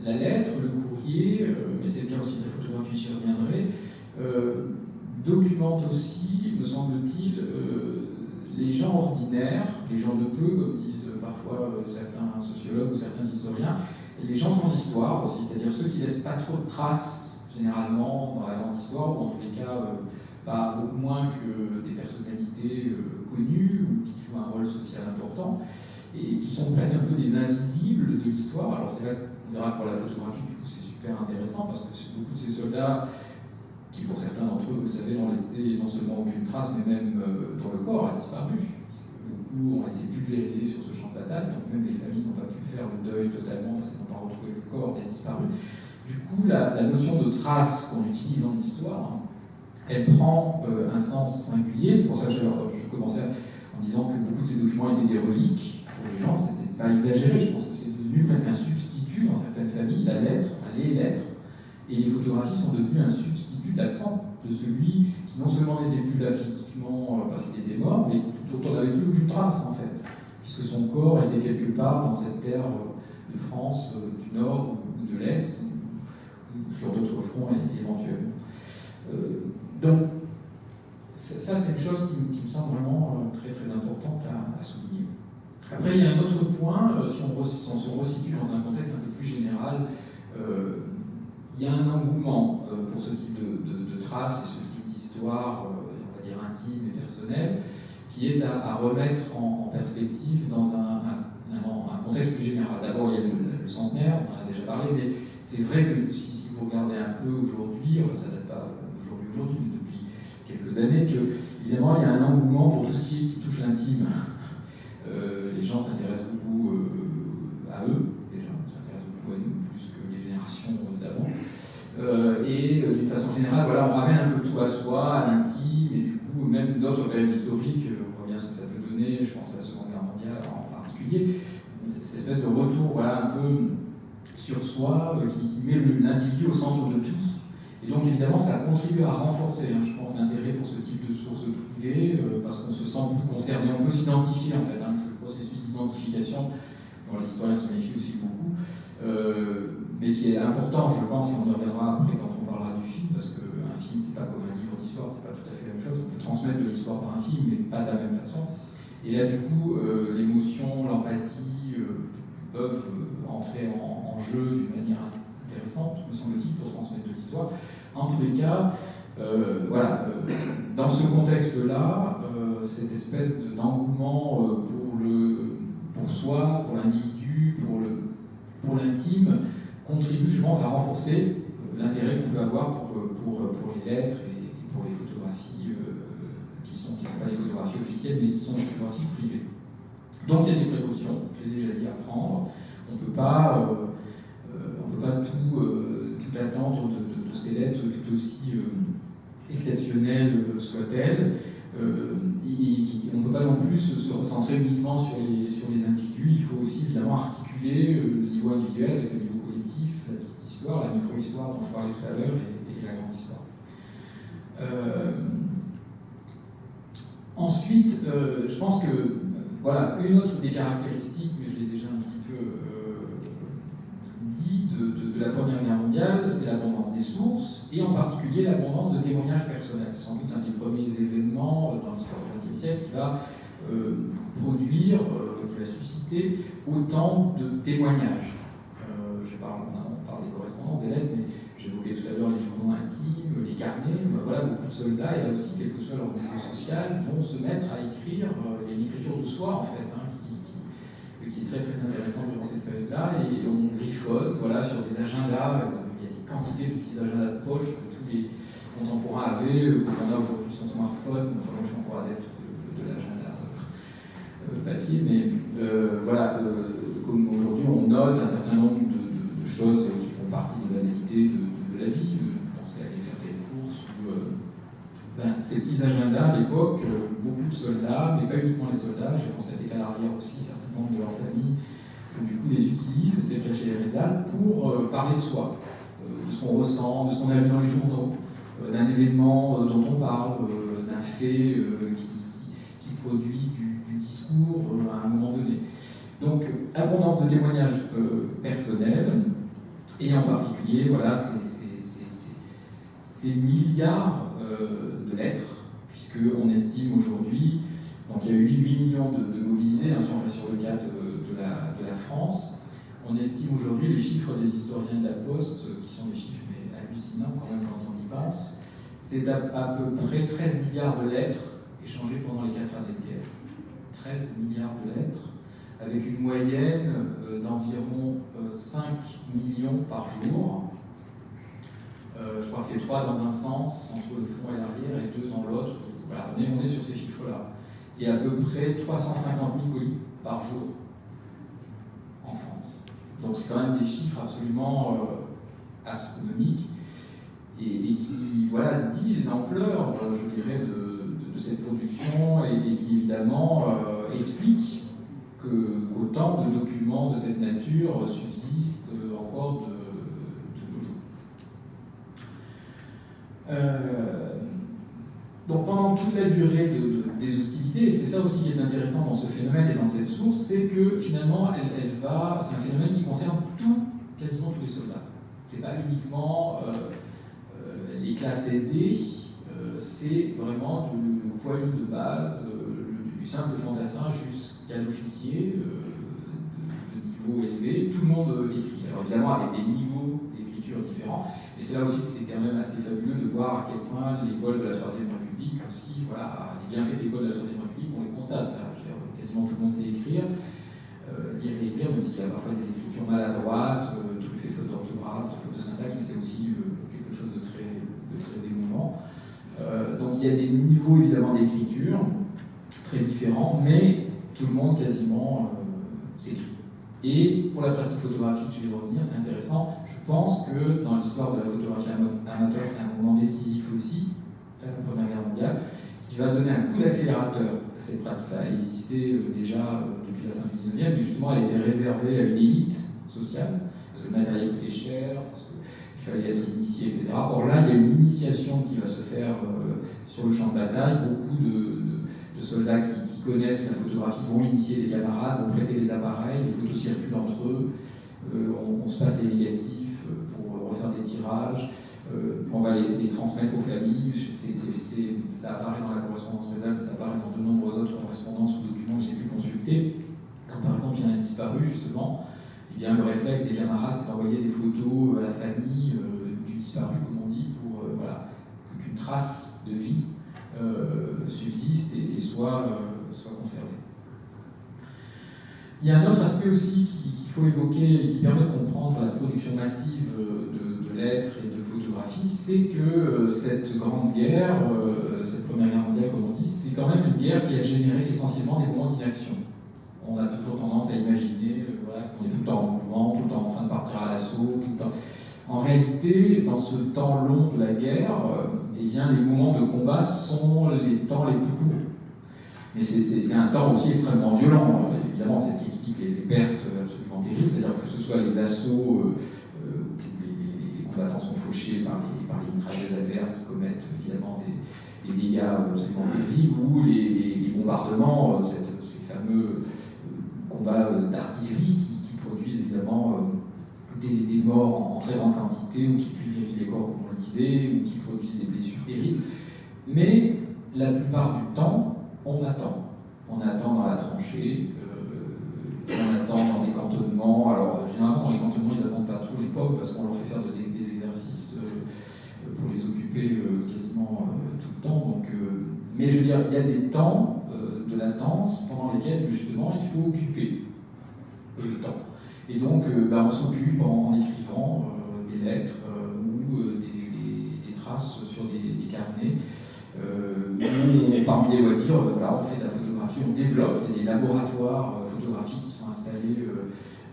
la lettre, le courrier, mais c'est bien aussi la photographie, j'y reviendrai, documente aussi, me semble-t-il, les gens ordinaires, les gens de peu, comme disent parfois certains sociologues ou certains historiens, et les gens sans histoire aussi, c'est-à-dire ceux qui ne laissent pas trop de traces, généralement, dans la grande histoire, ou en tous les cas, pas beaucoup moins que des personnalités connues, ou qui jouent un rôle social important, et qui sont presque un peu des invisibles de l'histoire. Alors c'est là qu'on verra que pour la photographie, du coup, c'est super intéressant, parce que beaucoup de ces soldats, qui pour certains d'entre eux, vous savez, n'ont laissé non seulement aucune trace, mais même dont le corps a disparu. Beaucoup ont été pulvérisés sur ce champ de bataille, donc même les familles n'ont pas pu faire le deuil totalement parce qu'ils n'ont pas retrouvé le corps qui a disparu. Du coup, la notion de trace qu'on utilise dans l'histoire, elle prend un sens singulier. C'est pour ça que je commençais en disant que beaucoup de ces documents étaient des reliques pour les gens. C'est pas exagéré, je pense que c'est devenu presque un substitut dans certaines familles, la lettre, enfin les lettres, et les photographies sont devenues un substitut de l'absent de celui qui non seulement n'était plus là physiquement parce qu'il était mort, mais dont on n'avait plus aucune trace en fait, puisque son corps était quelque part dans cette terre de France, du Nord ou de l'Est, ou sur d'autres fronts éventuellement. Donc, ça c'est une chose qui me semble vraiment très très importante à souligner. Après, il y a un autre point, si on se resitue dans un contexte un peu plus général, il y a un engouement pour ce type de traces et ce type d'histoire, on va dire intime et personnelle, qui est à remettre en perspective dans un contexte plus général. D'abord, il y a le centenaire, on en a déjà parlé, mais c'est vrai que si vous regardez un peu aujourd'hui, enfin, ça date pas aujourd'hui, mais depuis quelques années, que évidemment il y a un engouement pour tout ce qui touche l'intime. Les gens s'intéressent beaucoup à eux, déjà, s'intéressent beaucoup à nous, plus que les générations d'avant. Et d'une façon générale, voilà, on ramène un peu tout à soi, à l'intime, et du coup, même d'autres périodes historiques, on voit bien ce que ça peut donner, je pense à la Seconde Guerre mondiale en particulier, cette espèce de retour, voilà, un peu sur soi, qui met l'individu au centre de tout. Et donc, évidemment, ça contribue à renforcer, je pense, l'intérêt pour ce type de sources privées, parce qu'on se sent plus concerné, on peut s'identifier, en fait, le processus d'identification, dont les historiens se méfient aussi beaucoup, mais qui est important, je pense, et on y reviendra après quand on parlera du film, parce qu'un film, c'est pas comme un livre d'histoire, c'est pas tout à fait la même chose, on peut transmettre de l'histoire par un film, mais pas de la même façon. Et là, du coup, l'émotion, l'empathie peuvent entrer en jeu d'une manière intéressante, me semble-t-il, pour transmettre de l'histoire. En tous les cas, voilà, dans ce contexte-là, cette espèce d'engouement pour soi, pour l'individu, pour l'intime, contribue, je pense, à renforcer l'intérêt qu'on peut avoir pour les lettres et pour les photographies qui ne sont pas les photographies officielles, mais qui sont les photographies privées. Donc il y a des précautions, je l'ai déjà dit, à prendre. On ne peut pas tout attendre de ces lettres, tout aussi exceptionnelles soient-elles. On ne peut pas non plus se recentrer uniquement sur les individus. Il faut aussi évidemment articuler le niveau individuel avec le niveau collectif, la petite histoire, la micro-histoire dont je parlais tout à l'heure et la grande histoire. Ensuite, je pense que voilà, une autre des caractéristiques, mais je l'ai déjà un petit peu dit, de la Première Guerre mondiale, c'est l'abondance des sources, et en particulier l'abondance de témoignages personnels. C'est sans doute un des premiers événements dans l'histoire du XXe siècle qui va produire, qui va susciter autant de témoignages. On parle des correspondances, des lettres, mais j'évoquais tout à l'heure les journaux intimes, les carnets. Voilà, beaucoup de soldats, et là aussi, quel que soit leur niveau social, vont se mettre à écrire. Il y a une écriture de soi, en fait, qui est très très intéressante durant cette période-là, et on griffonne voilà, sur des agendas. Il y a des quantités de petits agendas de poche que tous les contemporains avaient, qu'on a aujourd'hui son smartphone. Enfin, moi je suis encore adepte de l'agenda papier, mais voilà, comme aujourd'hui on note un certain nombre de choses qui font partie des banalités de la vie, penser à aller faire des courses, ou ces petits agendas à l'époque, beaucoup de soldats, mais pas uniquement les soldats, j'ai constaté qu'à l'arrière aussi, certains membres de leur famille, du coup, les utilisent, ces cachets et réserves, pour parler de soi, de ce qu'on ressent, de ce qu'on a vu dans les journaux, d'un événement dont on parle, d'un fait qui produit du discours à un moment donné. Donc, abondance de témoignages personnels, et en particulier, voilà, ces milliards de lettres, puisqu'on estime aujourd'hui, donc il y a eu 8 millions de mobilisés, si on reste sur le cas de la France. On estime aujourd'hui les chiffres des historiens de la Poste, qui sont des chiffres mais hallucinants quand même quand on y pense. C'est à peu près 13 milliards de lettres échangées pendant les 4 années de guerre. 13 milliards de lettres, avec une moyenne d'environ 5 millions par jour. Je crois que c'est 3 dans un sens, entre le fond et l'arrière, et 2 dans l'autre. Voilà, on est sur ces chiffres-là. Et à peu près 350 000 colis par jour en France. Donc c'est quand même des chiffres absolument astronomiques et qui voilà, disent l'ampleur, je dirais, de cette production et qui évidemment expliquent qu'autant de documents de cette nature subsistent encore de nos jours. Donc pendant toute la durée des hostilités, et c'est ça aussi qui est intéressant dans ce phénomène et dans cette source, c'est que finalement, c'est un phénomène qui concerne quasiment tous les soldats. C'est pas uniquement les classes aisées, c'est vraiment le poilu de base, du simple fantassin jusqu'à l'officier de niveau élevé. Tout le monde écrit. Alors évidemment avec des niveaux d'écriture différents. Et c'est là aussi que c'est quand même assez fabuleux de voir à quel point l'école de la Troisième République aussi, voilà, les bienfaits de l'école de la Troisième République, on les constate. Quasiment tout le monde sait écrire. lire et écrire, même s'il y a parfois des écritures maladroites, truffées de fautes d'orthographe, de fautes de syntaxe, mais c'est aussi quelque chose de très émouvant. Donc il y a des niveaux évidemment d'écriture très différents, mais tout le monde quasiment s'écrit. Et pour la pratique photographique, je vais revenir, c'est intéressant. Je pense que dans l'histoire de la photographie amateur, c'est un moment décisif aussi, la Première Guerre mondiale, qui va donner un coup d'accélérateur à cette pratique-là. Elle existait déjà depuis la fin du 19e, mais justement elle était réservée à une élite sociale, parce que le matériel coûtait cher, parce qu'il fallait être initié, etc. Or là, il y a une initiation qui va se faire sur le champ de bataille. Beaucoup de soldats qui connaissent la photographie vont initier des camarades, vont prêter les appareils, les photos circulent entre eux, on se passe les négatifs pour refaire des tirages, on va les transmettre aux familles. Ça apparaît dans la correspondance réserve, ça apparaît dans de nombreuses autres correspondances ou documents que j'ai pu consulter. Quand par exemple il y a un disparu, justement, eh bien, le réflexe des camarades, c'est d'envoyer des photos à la famille du disparu, comme on dit, pour qu'une trace de vie subsiste et soit conservée. Il y a un autre aspect aussi qu'il faut évoquer et qui permet de comprendre la production massive de lettres et de photographies, c'est que cette grande guerre, cette Première Guerre mondiale, comme on dit, c'est quand même une guerre qui a généré essentiellement des moments d'inaction. On a toujours tendance à imaginer qu'on est tout le temps en mouvement, tout le temps en train de partir à l'assaut, tout le temps. En réalité, dans ce temps long de la guerre, eh bien, les moments de combat sont les temps les plus courts. Mais c'est un temps aussi extrêmement violent. Évidemment, c'est ce qui explique les pertes absolument terribles, c'est-à-dire que ce soit les assauts où les combattants sont fauchés par les mitrailleuses adverses qui commettent évidemment des dégâts absolument terribles, ou les bombardements, ces fameux combats d'artillerie qui produisent évidemment des morts en très grande quantité, ou qui pulvérisent les corps, comme on le disait, ou qui produisent des blessures terribles. Mais la plupart du temps, on attend. On attend dans la tranchée, on attend dans des cantonnements. Alors, généralement, dans les cantonnements, ils n'attendent pas trop les pauvres parce qu'on leur fait faire des exercices pour les occuper quasiment tout le temps. Donc, mais je veux dire, il y a des temps de latence pendant lesquels, justement, il faut occuper le temps. Et donc, on s'occupe en écrivant des lettres ou des traces sur des carnets. Parmi les loisirs, on fait de la photographie, on développe. Il y a des laboratoires photographiques qui sont installés,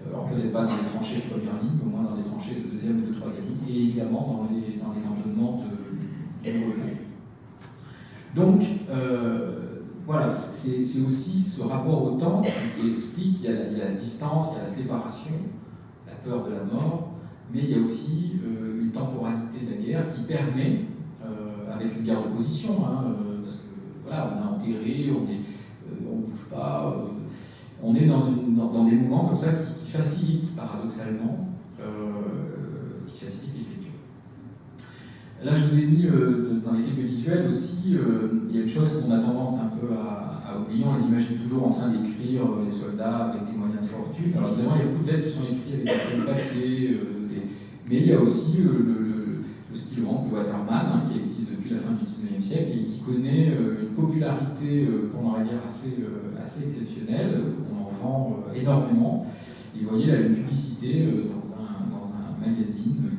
alors peut-être pas dans les tranchées de première ligne, au moins dans des tranchées de deuxième ou de troisième ligne, et évidemment dans les cantonnements de repos. Donc, voilà, c'est aussi ce rapport au temps qui explique qu'il y a la distance, il y a la séparation, la peur de la mort, mais il y a aussi une temporalité de la guerre qui permet, avec une guerre de position, parce que voilà, on est enterré, on ne bouge pas, on est dans des mouvements comme ça qui facilitent paradoxalement, qui facilitent l'écriture. Là, je vous ai mis dans les quelques visuels aussi, il y a une chose qu'on a tendance un peu à oublier, on les imagine toujours en train d'écrire les soldats avec des moyens de fortune. Alors évidemment, il y a beaucoup de lettres qui sont écrites avec des feuilles de papier, mais il y a aussi le style Rank de Waterman, qui existe depuis la fin du XIXe siècle et qui connaît une popularité pendant la guerre assez exceptionnelle. On en vend énormément. Et vous voyez là une publicité dans un magazine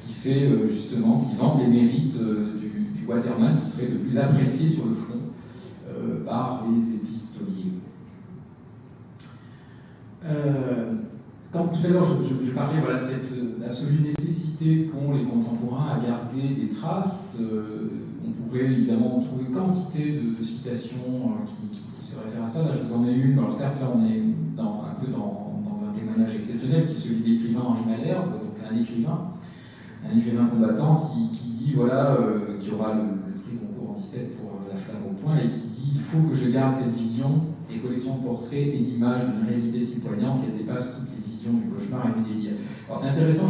qui fait justement, qui vante les mérites du Waterman qui serait le plus apprécié sur le front par les épistoliers. Quand tout à l'heure je parlais de cette absolue nécessité qu'ont les contemporains à garder des traces, on pourrait évidemment trouver quantité de citations qui se réfèrent à ça. Là, je vous en ai une. Alors certes, là, on est un peu dans un témoignage exceptionnel qui est celui d'écrivain Henri Malherbe, donc un écrivain combattant qui dit, voilà, qui aura le prix Goncourt en 17 pour La Flamme au Point, et qui dit « Il faut que je garde cette vision et collection de portraits et d'images d'une réalité si poignante qu'elle dépasse toutes les visions du cauchemar et du délire. » Alors c'est intéressant,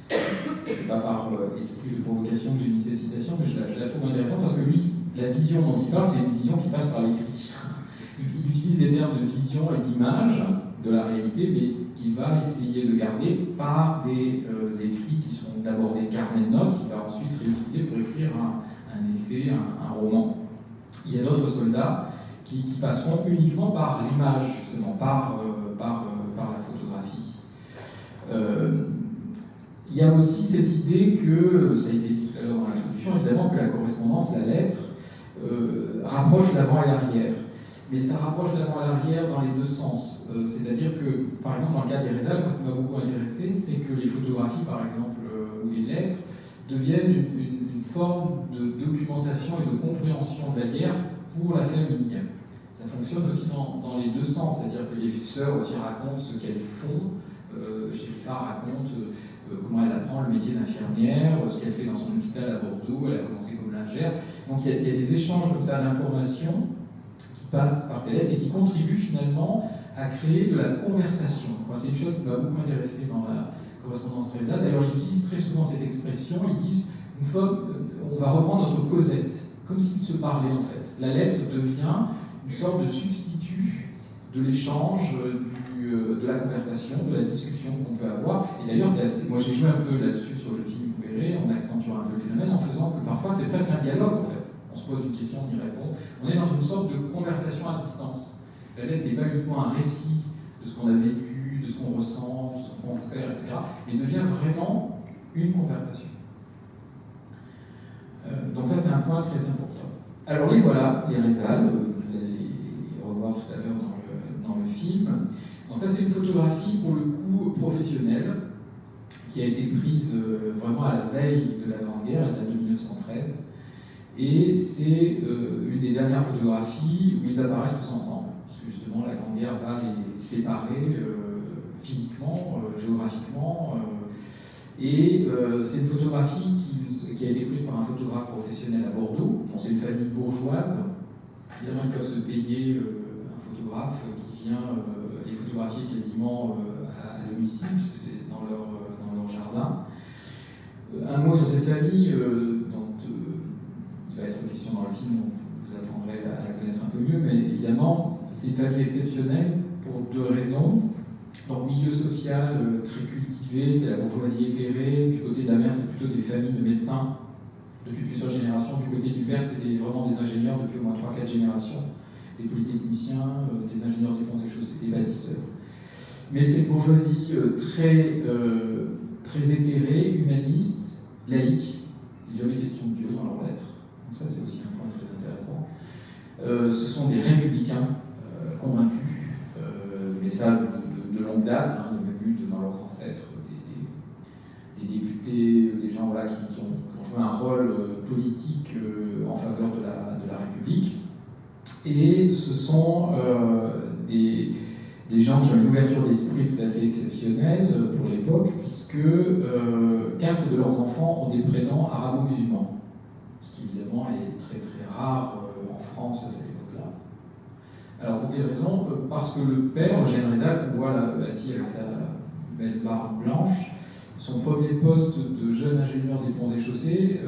c'est pas par esprit de provocation que j'ai mis cette citation, mais je la trouve intéressante parce que lui, la vision dont il parle, c'est une vision qui passe par l'écrit. Il utilise les termes de vision et d'image de la réalité, mais qu'il va essayer de garder par des écrits qui sont d'abord des carnets de notes, qu'il va ensuite réutiliser pour écrire un essai, un roman. Il y a d'autres soldats qui passeront uniquement par l'image, justement, par la photographie. Il y a aussi cette idée que, ça a été dit tout à l'heure dans l'introduction, évidemment que la correspondance, la lettre, rapproche l'avant et l'arrière. Mais ça rapproche l'avant et l'arrière dans les deux sens. C'est-à-dire que, par exemple, dans le cas des Rezal, moi, ce qui m'a beaucoup intéressé, c'est que les photographies, par exemple, ou les lettres, deviennent une forme de documentation et de compréhension de la guerre pour la famille. Ça fonctionne aussi dans les deux sens, c'est-à-dire que les sœurs aussi racontent ce qu'elles font. Chérifa raconte comment elle apprend le métier d'infirmière, ce qu'elle fait dans son hôpital à Bordeaux, elle a commencé comme lingère. Donc il y a des échanges comme ça d'informations qui passent par ces lettres et qui contribuent finalement à créer de la conversation. C'est une chose qui m'a beaucoup intéressé dans la correspondance Rezal. D'ailleurs, ils utilisent très souvent cette expression, ils disent on va reprendre notre Cosette, comme s'ils se parlaient en fait. La lettre devient une sorte de substitut de l'échange, de la conversation, de la discussion qu'on peut avoir. Et d'ailleurs, moi j'ai joué un peu là-dessus sur le film, vous verrez, on accentue un peu le phénomène en faisant que parfois c'est presque un dialogue en fait. On se pose une question, on y répond. On est dans une sorte de conversation à distance. La lettre n'est pas uniquement un récit de ce qu'on a vécu, de ce qu'on ressent, de ce qu'on pense faire, etc. Mais devient vraiment une conversation. Donc ça c'est un point très important. Alors les voilà, les Rezal, vous allez les revoir tout à l'heure dans le film. Donc ça c'est une photographie pour le coup professionnelle qui a été prise vraiment à la veille de la Grande Guerre, elle date de 1913. Et c'est une des dernières photographies où ils apparaissent tous ensemble. Parce que justement la Grande Guerre va les séparer physiquement, géographiquement. Et c'est une photographie qui a été prise par un photographe professionnel à Bordeaux. Bon, c'est une famille bourgeoise. Évidemment, ils peuvent se payer un photographe qui vient les photographier quasiment à domicile, puisque c'est dans leur jardin. Un mot sur cette famille, dont il va être question dans le film, donc vous apprendrez à la connaître un peu mieux, mais évidemment, c'est une famille exceptionnelle pour deux raisons. Donc, milieu social très cultivé, c'est la bourgeoisie éclairée. Du côté de la mère, c'est plutôt des familles de médecins depuis plusieurs générations. Du côté du père, c'est vraiment des ingénieurs depuis au moins 3-4 générations. Des polytechniciens, des ingénieurs des ponts et chaussées, des bâtisseurs. Mais cette bourgeoisie très éclairée, humaniste, laïque, il n'y a jamais question de Dieu dans leurs lettres. Donc ça, c'est aussi un point très intéressant. Ce sont des républicains convaincus, mais ça de longue date, hein, venus dans leurs ancêtres, des députés, des gens voilà, qui ont joué un rôle politique en faveur de la République. Et ce sont des gens qui ont une ouverture d'esprit tout à fait exceptionnelle pour l'époque, puisque 4 de leurs enfants ont des prénoms arabo-musulmans, ce qui évidemment est très très rare en France à cette époque-là. Alors pour quelle raison? Parce que le père, Eugène Rezal, qu'on voit là, assis avec sa belle barbe blanche, son premier poste de jeune ingénieur des ponts et chaussées,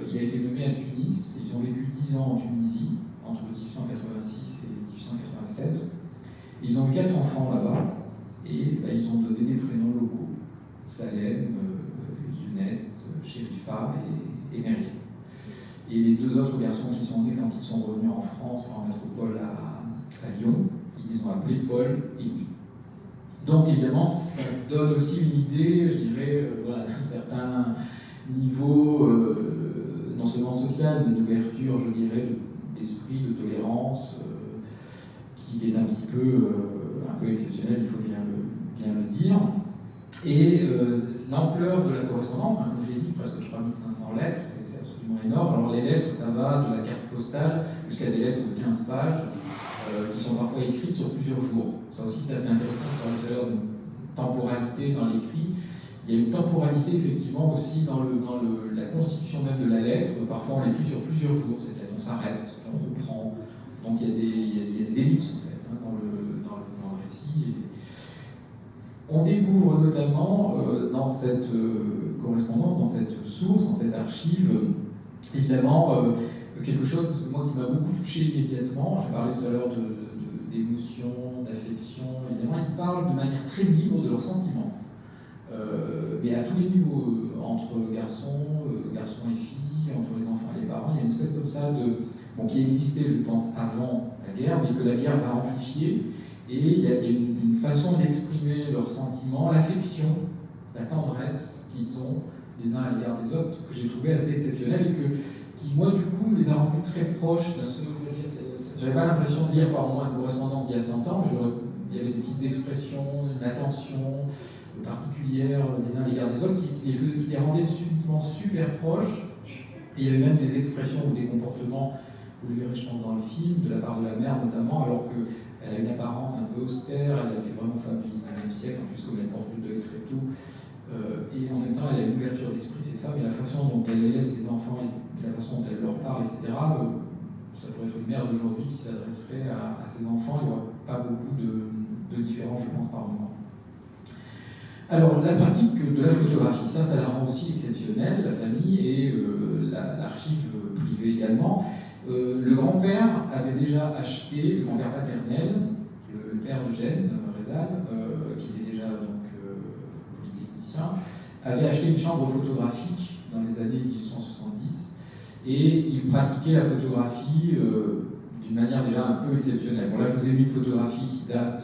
il a été nommé à Tunis. Ils ont vécu 10 ans en Tunisie, entre 1886 et 1896. Ils ont eu 4 enfants là-bas, et ils ont donné des prénoms locaux. Salem, Younes, Chérifa et Meriem. Et les 2 autres garçons qui sont nés quand ils sont revenus en France, en métropole à Lyon, ils les ont appelés Paul et Louis. Donc évidemment, ça donne aussi une idée, je dirais, voilà, d'un certain niveau, non seulement social, mais d'ouverture, je dirais, d'esprit, de tolérance, qui est un peu exceptionnel, il faut bien le dire. Et l'ampleur de la correspondance, comme je l'ai dit, presque 3500 lettres, c'est absolument énorme. Alors les lettres, ça va de la carte postale jusqu'à des lettres de 15 pages, qui sont parfois écrites sur plusieurs jours. Ça aussi, c'est assez intéressant, on parlait tout à l'heure d'une temporalité dans l'écrit. Il y a une temporalité, effectivement, aussi dans la constitution même de la lettre. Parfois, on l'écrit sur plusieurs jours, c'est-à-dire qu'on s'arrête, on reprend. Donc il y a des ellipses, en fait, hein, dans le récit. Et on découvre notamment dans cette correspondance, dans cette source, dans cette archive, évidemment, quelque chose moi, qui m'a beaucoup touché immédiatement. Je parlais tout à l'heure d'émotion, d'affection. Évidemment, ils parlent de manière très libre de leurs sentiments. Mais à tous les niveaux, entre garçons et filles, entre les enfants et les parents, il y a une espèce comme ça de bon, qui existait, je pense, avant la guerre, mais que la guerre va amplifier. Et il y a une façon d'exprimer leurs sentiments, l'affection, la tendresse qu'ils ont les uns à l'égard des autres, que j'ai trouvé assez exceptionnelle et qui, moi, du coup, les a rendus très proches d'un seul. J'avais pas l'impression de lire par moment une correspondante d'il y a 100 ans, mais il y avait des petites expressions, une attention particulière les uns à l'égard des autres qui les rendaient subitement super proches. Et il y avait même des expressions ou des comportements, vous le verrez je pense dans le film, de la part de la mère notamment, alors qu'elle a une apparence un peu austère, elle a fait vraiment femme du 19e siècle, en plus comme elle porte le deuil très tôt. Et en même temps, elle a une ouverture d'esprit, cette femme, et la façon dont elle élève ses enfants, et la façon dont elle leur parle, etc., ça pourrait être une mère d'aujourd'hui qui s'adresserait à ses enfants, il n'y aura pas beaucoup de différence, je pense, par moment. Alors, la pratique de la photographie, ça la rend aussi exceptionnelle, la famille et l'archive privée également. Le grand-père avait déjà acheté, le grand-père paternel, le père d'Eugène, Rézal, qui était déjà donc polytechnicien, avait acheté une chambre photographique dans les années 1870 et il pratiquait la photographie d'une manière déjà un peu exceptionnelle. Bon, là, je vous ai mis une photographie qui date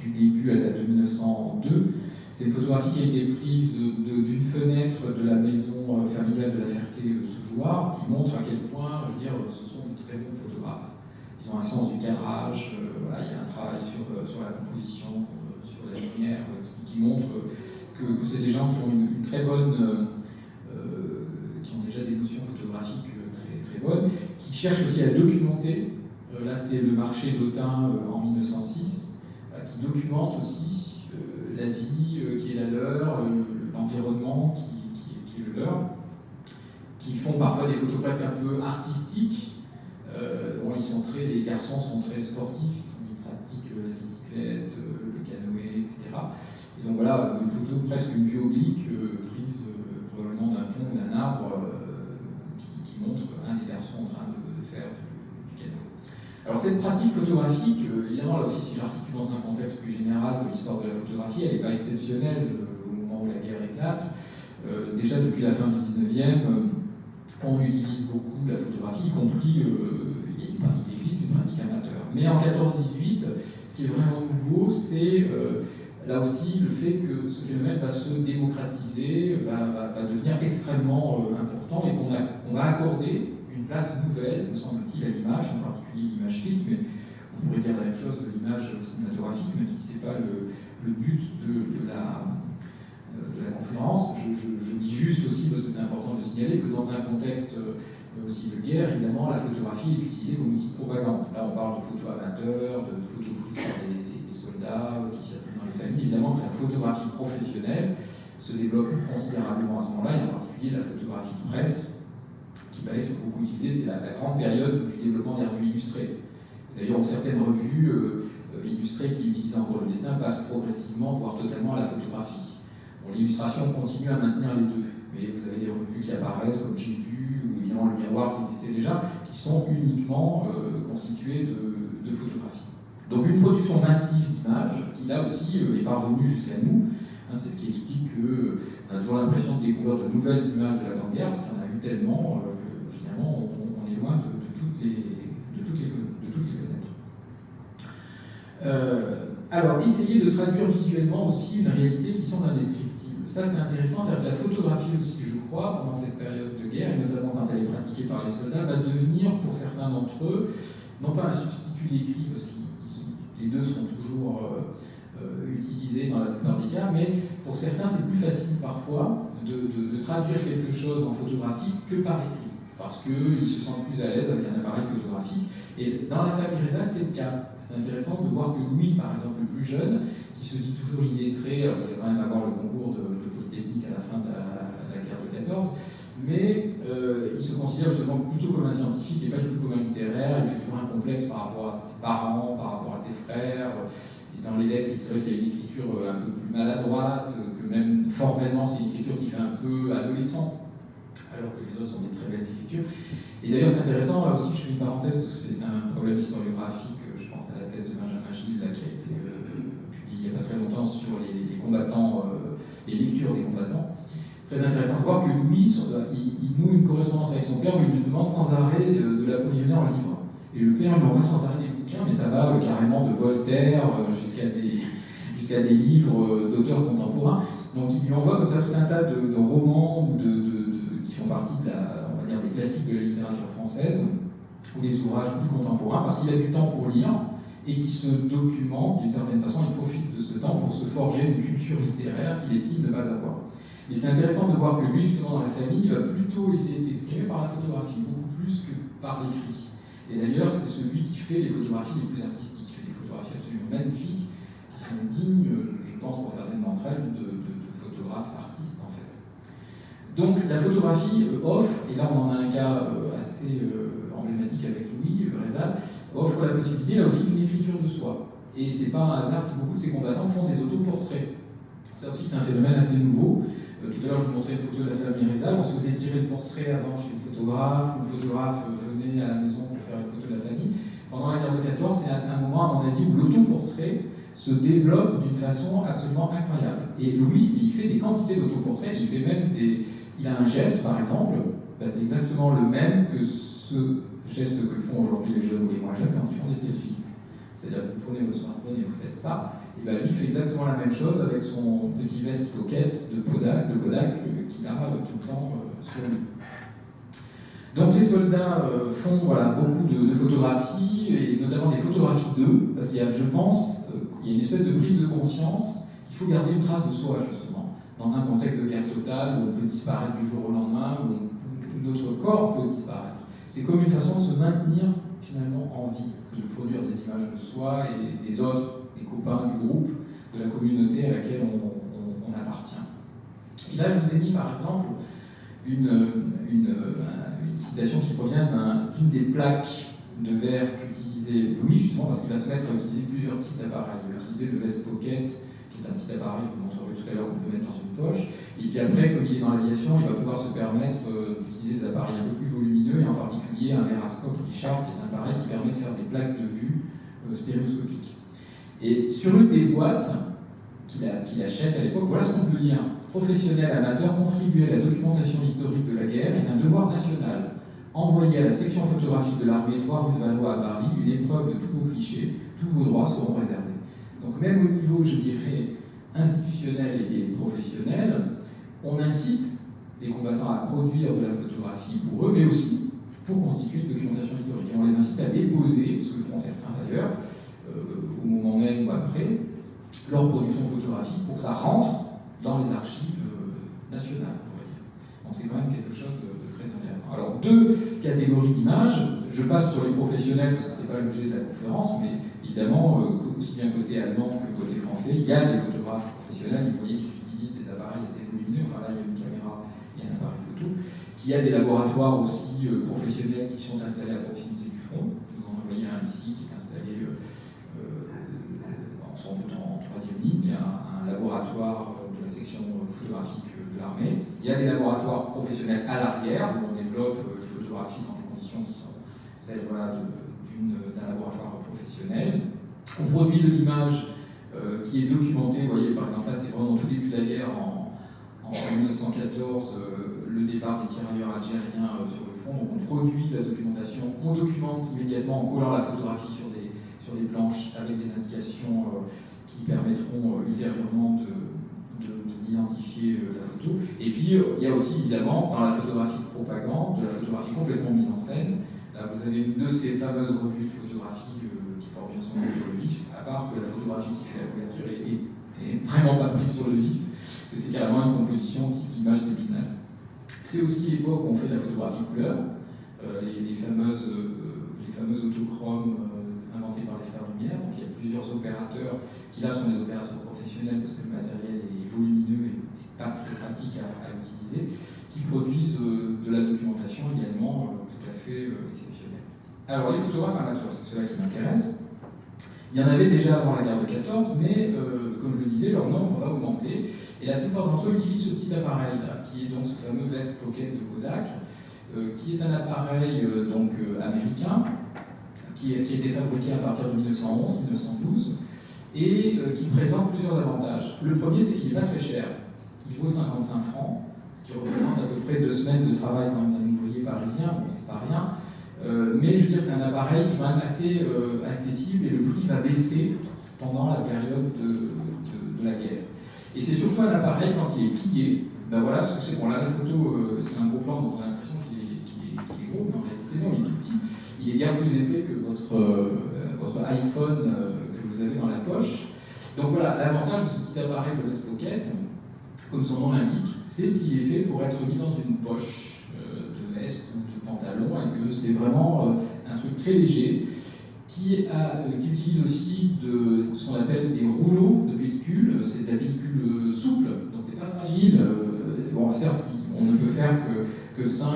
du début, elle date de 1902. C'est une photographie qui a été prise d'une fenêtre de la maison familiale de la Ferté-sous-Jouarre, qui montre à quel point, je veux dire, ce sont de très bons photographes. Ils ont un sens du cadrage, voilà, il y a un travail sur la composition, sur la lumière, qui montre que c'est des gens qui ont une très bonne, qui ont déjà des notions photographiques très, très bonnes, qui cherchent aussi à documenter. Là, c'est le marché d'Autun en 1906, qui documente aussi la vie qui est la leur, l'environnement qui est le leur, qui font parfois des photos presque un peu artistiques. Bon, les garçons sont très sportifs, ils pratiquent la bicyclette, le canoë, etc. Et donc voilà, une photo presque une vue oblique prise probablement d'un pont ou d'un arbre qui montre un des garçons en train de faire du canoë. Alors cette pratique photographique, évidemment là aussi si je la situe dans un contexte plus général de l'histoire de la photographie, elle n'est pas exceptionnelle au moment où la guerre éclate. Déjà depuis la fin du 19e, on utilise beaucoup la photographie, y compris, il existe une pratique amateur. Mais en 14-18, ce qui est vraiment nouveau, c'est là aussi le fait que ce phénomène va se démocratiser, va devenir extrêmement important et qu'on va accorder une place nouvelle, me semble-t-il, à l'image, en particulier l'image fixe, mais on pourrait dire la même chose de l'image cinématographique, même si ce n'est pas le but de la conférence. Je dis juste aussi, parce que c'est important de signaler, que dans un contexte aussi de guerre, évidemment, la photographie est utilisée comme outil de propagande. Là, on parle de photos amateurs, de photos prises par des soldats qui circulent dans les familles. Évidemment que la photographie professionnelle se développe considérablement à ce moment-là, et en particulier la photographie de presse, qui va être beaucoup utilisée. C'est la grande période du développement des revues illustrées. D'ailleurs, certaines revues illustrées qui utilisent encore le dessin passent progressivement, voire totalement à la photographie. Bon, l'illustration continue à maintenir les deux, mais vous avez des revues qui apparaissent comme J'ai vu, ou évidemment le miroir qui existait déjà, qui sont uniquement constituées de photographies. Donc une production massive d'images, qui là aussi est parvenue jusqu'à nous. C'est ce qui explique qu'on a toujours l'impression de découvrir de nouvelles images de l'avant-guerre, parce qu'il y en a eu tellement que finalement on est loin de toutes les connaître. Alors, essayer de traduire visuellement aussi une réalité qui semble indescriptible. Ça, c'est intéressant, c'est-à-dire que la photographie aussi, je crois, pendant cette période de guerre, et notamment quand elle est pratiquée par les soldats, va devenir, pour certains d'entre eux, non pas un substitut d'écrit, parce que les deux sont toujours utilisés dans la plupart des cas, mais pour certains, c'est plus facile parfois de traduire quelque chose en photographie que par écrit, parce qu'ils se sentent plus à l'aise avec un appareil photographique. Et dans la famille Rézal, c'est le cas. C'est intéressant de voir que Louis, par exemple, le plus jeune, qui se dit toujours illettré, il va quand même avoir le concours de Polytechnique à la fin de la guerre de 14, mais il se considère justement plutôt comme un scientifique et pas du tout comme un littéraire. Il fait toujours un complexe par rapport à ses parents, par rapport à ses frères. Et dans les lettres, il serait qu'il y a une écriture un peu plus maladroite, que même formellement, c'est une écriture qui fait un peu adolescent, alors que les autres sont des très belles écritures. Et d'ailleurs, c'est intéressant, là aussi, je fais une parenthèse, parce que c'est un problème historiographique, je pense à la thèse de Benjamin Gilles, là, qui a été publiée il n'y a pas très longtemps sur les combattants, les lectures des combattants. C'est très intéressant de voir que Louis, il noue une correspondance avec son père où il lui demande sans arrêt de l'approvisionner en livres. Et le père lui envoie sans arrêt des bouquins, mais ça va carrément de Voltaire jusqu'à des livres d'auteurs contemporains. Donc il lui envoie comme ça tout un tas de romans qui font partie on va dire, des classiques de la littérature française, ou des ouvrages plus contemporains, parce qu'il a du temps pour lire, et qui se documente d'une certaine façon, il profite de ce temps pour se forger une culture littéraire qu'il estime ne pas avoir. Et c'est intéressant de voir que lui, justement, dans la famille, il va plutôt essayer de s'exprimer par la photographie, beaucoup plus que par l'écrit. Et d'ailleurs, c'est celui qui fait les photographies les plus artistiques, il fait des photographies absolument magnifiques, qui sont dignes, je pense pour certaines d'entre elles, de photographes artistes, en fait. Donc, la photographie offre, et là on en a un cas assez emblématique avec Louis Rézal, offre la possibilité, là aussi, d'une écriture de soi. Et c'est pas un hasard si beaucoup de ces combattants font des autoportraits. Ça aussi, c'est un phénomène assez nouveau. Tout à l'heure, je vous montrais une photo de la famille Rézal. On se faisait tirer le portrait avant chez le photographe, ou le photographe venait à la maison pour faire une photo de la famille. Pendant la guerre de 14, c'est un moment, à mon avis, où l'autoportrait se développe d'une façon absolument incroyable. Et Louis, il fait des quantités d'autoportraits, il fait même il a un geste, par exemple, c'est exactement le même que ce geste que font aujourd'hui les jeunes ou les moins jeunes quand ils font des selfies. C'est-à-dire que vous prenez votre smartphone et vous faites ça, et bien lui fait exactement la même chose avec son petit veste pocket de Kodak qu'il a tout le temps sur lui. Donc les soldats font beaucoup de photographies, et notamment des photographies d'eux, parce qu'il y a, je pense, il y a une espèce de prise de conscience qu'il faut garder une trace de soi, justement, dans un contexte de guerre totale, où on peut disparaître du jour au lendemain, où notre corps peut disparaître. C'est comme une façon de se maintenir finalement en vie, de produire des images de soi et des autres, des copains du groupe, de la communauté à laquelle on appartient. Et là, je vous ai mis par exemple une citation qui provient d'une des plaques de verre qu'utilisait Louis, justement parce qu'il va se mettre à utiliser plusieurs types d'appareils. Il va utiliser le Vest Pocket, qui est un petit appareil, je vous montrerai tout à l'heure, qu'on peut mettre dans une poche. Et puis après, comme il est dans l'aviation, il va pouvoir se permettre d'utiliser des appareils un peu plus volumineux, et en particulier un Verascope Richard, qui est un appareil qui permet de faire des plaques de vue stéréoscopiques. Et sur une des boîtes qu'il achète à l'époque, voilà ce qu'on peut lire. Professionnel amateur, contribuer à la documentation historique de la guerre est un devoir national. Envoyer à la section photographique de l'armée 3 rue de Valois à Paris une épreuve de tous vos clichés, tous vos droits seront réservés. Donc même au niveau, je dirais, institutionnel et professionnel, on incite les combattants à produire de la photographie pour eux, mais aussi pour constituer une documentation historique. Et on les incite à déposer, ce que font certains d'ailleurs, au moment même ou après, leur production photographique pour que ça rentre dans les archives nationales, on va dire. Donc c'est quand même quelque chose de très intéressant. Alors, deux catégories d'images. Je passe sur les professionnels, parce que ce n'est pas l'objet de la conférence, mais évidemment, aussi bien côté allemand que côté français, il y a des photographes professionnels, vous voyez, qui utilisent des appareils assez volumineux. Enfin là, il y a une caméra et un appareil photo. Qu'il y a des laboratoires aussi professionnels qui sont installés à proximité du front. Vous en voyez un ici qui est installé sans doute en troisième ligne. Il y a un laboratoire de la section photographique de l'armée. Il y a des laboratoires professionnels à l'arrière où on développe les photographies dans des conditions qui sont celles d'un laboratoire professionnel. On produit de l'image qui est documentée. Vous voyez, par exemple, là, c'est vraiment au tout début de la guerre, en 1914, le départ des tirailleurs algériens sur le front. Donc on produit de la documentation, on documente immédiatement en collant la photographie sur des planches avec des indications qui permettront ultérieurement d'identifier la photo. Et puis, il y a aussi évidemment dans la photographie de propagande, de la photographie complètement mise en scène. Là, vous avez une de ces fameuses revues de photographie qui porte bien son nom sur le vif, à part que la photographie qui fait la couverture est vraiment pas prise sur le vif, parce que c'est carrément une composition type image d'Épinal. C'est aussi l'époque où on fait de la photographie couleur, les fameuses autochromes inventées par les frères Lumière. Donc il y a plusieurs opérateurs qui là sont des opérateurs professionnels parce que le matériel est volumineux et pas très pratique à utiliser, qui produisent de la documentation également tout à fait exceptionnelle. Alors les photographes amateurs, c'est ceux-là qui m'intéressent. Il y en avait déjà avant la guerre de 14, mais comme je le disais, leur nombre va augmenter. Et la plupart d'entre eux utilisent ce petit appareil-là, qui est donc ce fameux Vest Pocket de Kodak, qui est un appareil américain, qui a été fabriqué à partir de 1911-1912, et qui présente plusieurs avantages. Le premier, c'est qu'il n'est pas très cher. Il vaut 55 francs, ce qui représente à peu près 2 semaines de travail quand même d'un ouvrier parisien, bon, c'est pas rien. Mais je veux dire, c'est un appareil qui est quand même assez accessible et le prix va baisser pendant la période de la guerre. Et c'est surtout un appareil quand il est plié. Ben voilà ce que c'est. Bon, là, la photo, c'est un gros plan, donc on a l'impression qu'il est gros, mais en réalité, non, il est tout petit. Il est guère plus épais que votre iPhone que vous avez dans la poche. Donc voilà, l'avantage de ce petit appareil de West Pocket, comme son nom l'indique, c'est qu'il est fait pour être mis dans une poche de veste ou de pantalon et que c'est vraiment un truc très léger qui utilise aussi ce qu'on appelle des rouleaux de pellicule. C'est de la pellicule souple, donc c'est pas fragile. Bon, certes, on ne peut faire que 5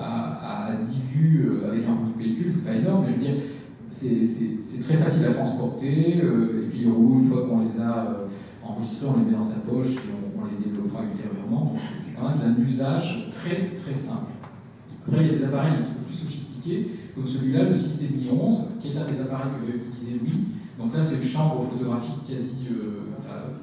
à 10 vues avec un rouleau de pellicule, c'est pas énorme, mais je veux dire, c'est très facile à transporter. Et puis les rouleaux, une fois qu'on les a enregistrés, on les met dans sa poche et on les développera ultérieurement. Donc c'est quand même d'un usage très très simple. Après, il y a des appareils un petit peu plus sophistiqués, comme celui-là, le 6,5-11, qui est un des appareils que va utiliser lui. Donc là, c'est une chambre photographique quasi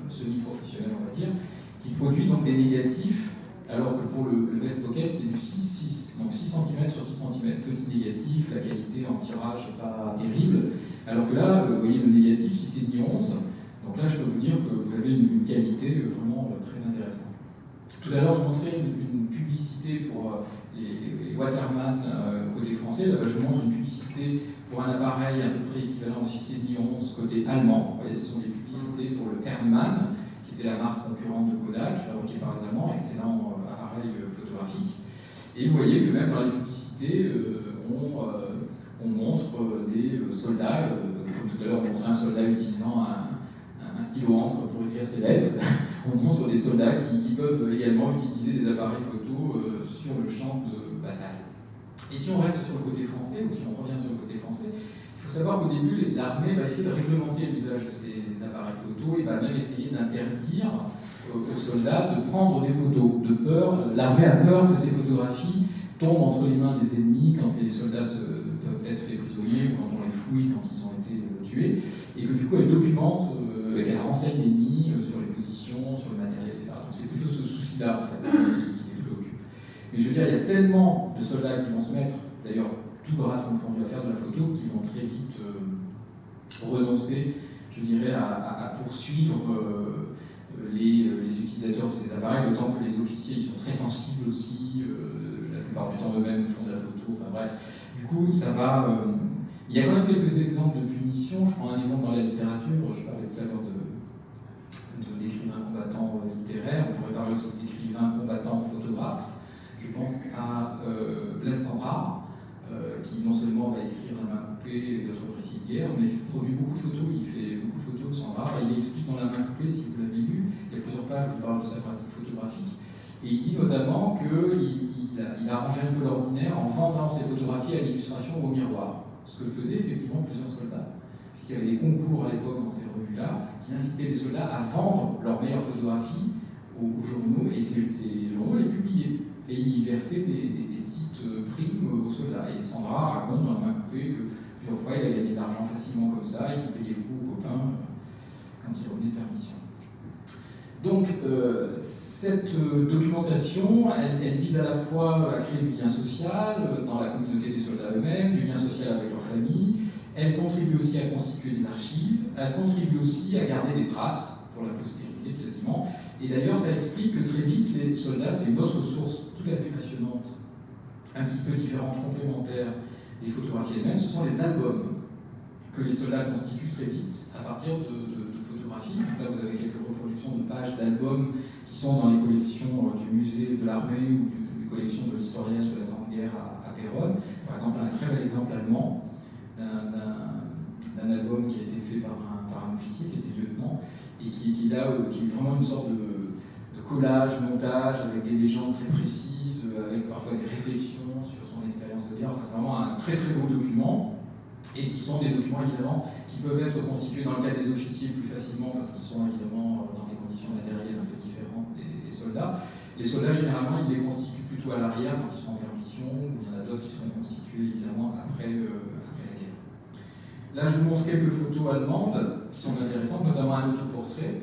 semi-professionnelle, on va dire, qui produit donc des négatifs, alors que pour le West Pocket, c'est du 6,6, donc 6 cm sur 6 cm, petit négatif, la qualité en tirage n'est pas terrible, alors que là, vous voyez le négatif 6,5-11, donc là, je peux vous dire que vous avez une qualité vraiment très intéressante. Tout à l'heure, je montrais une publicité pour les Waterman côté français. Là, je vous montre une publicité pour un appareil à peu près équivalent au 6,5-11 côté allemand. Vous voyez, ce sont des publicités pour le Erdmann, qui était la marque concurrente de Kodak, fabriquée par les Allemands, excellent appareil photographique. Et vous voyez que même dans les publicités, on montre des soldats, comme tout à l'heure on montrait un soldat utilisant un stylo encre pour écrire ses lettres. On montre des soldats qui peuvent également utiliser des appareils photo sur le champ de bataille. Et si on reste sur le côté français, ou si on revient sur le côté français, il faut savoir qu'au début, l'armée va essayer de réglementer l'usage de ces appareils photo et va même essayer d'interdire aux soldats de prendre des photos. De peur, l'armée a peur que ces photographies tombent entre les mains des ennemis quand les soldats peuvent être faits prisonniers ou quand on les fouille quand ils ont été tués, et que du coup elle documente, elle renseigne l'ennemi sur les positions, sur le matériel, etc. Donc c'est plutôt ce souci-là en fait qui les préoccupe. Mais je veux dire, il y a tellement de soldats qui vont se mettre, d'ailleurs tout bras confondu à faire de la photo, qui vont très vite renoncer, je dirais, à poursuivre les utilisateurs de ces appareils, d'autant que les officiers ils sont très sensibles aussi, la plupart du temps eux-mêmes font de la photo, enfin bref. Du coup, ça va. Il y a quand même quelques exemples de punitions. Je prends un exemple dans la littérature, je parlais tout à l'heure d'écrivains combattants littéraires, on pourrait parler aussi d'écrivains combattants photographes. Je pense à Blaise Cendrars, qui non seulement va écrire La main coupée et d'autres récits de guerre, mais produit beaucoup de photos, il fait beaucoup de photos Cendrars, et il explique dans La main coupée, si vous l'avez lu, il y a plusieurs pages où il parle de sa pratique photographique, et il dit notamment qu'il a arrangé un peu l'ordinaire en vendant ses photographies à l'illustration au miroir. Ce que faisaient effectivement plusieurs soldats. Puisqu'il y avait des concours à l'époque dans ces revues-là qui incitaient les soldats à vendre leurs meilleures photographies aux journaux, et ces journaux les publiaient. Et ils versaient des petites primes aux soldats. Et Sandra raconte dans La main coupée que plusieurs fois il a gagné de l'argent facilement comme ça et qu'il payait beaucoup aux copains quand il revenait de permission. Donc, cette documentation, elle vise à la fois à créer du lien social dans la communauté des soldats eux-mêmes, du lien social avec leur famille. Elle contribue aussi à constituer des archives. Elle contribue aussi à garder des traces pour la postérité quasiment. Et d'ailleurs, ça explique que très vite, les soldats, c'est une autre source tout à fait passionnante, un petit peu différente, complémentaire des photographies elles-mêmes. Ce sont les albums que les soldats constituent très vite à partir de photographies. Là, vous avez quelques reproductions de pages d'albums qui sont dans les collections du musée de l'armée ou des collections de l'historien de la Grande Guerre à Péronne. Par exemple, un très bel exemple allemand d'un album qui a été fait par un officier qui était lieutenant et qui est vraiment une sorte de collage, montage avec des légendes très précises, avec parfois des réflexions sur son expérience de guerre. Enfin, c'est vraiment un très très beau document, et qui sont des documents évidemment qui peuvent être constitués dans le cas des officiers plus facilement parce qu'ils sont évidemment dans des conditions matérielles un peu différentes des soldats. Les soldats généralement ils les constituent plutôt à l'arrière quand ils sont en permission, ou il y en a d'autres qui sont constitués évidemment après la guerre. Là je vous montre quelques photos allemandes qui sont intéressantes, notamment un autoportrait.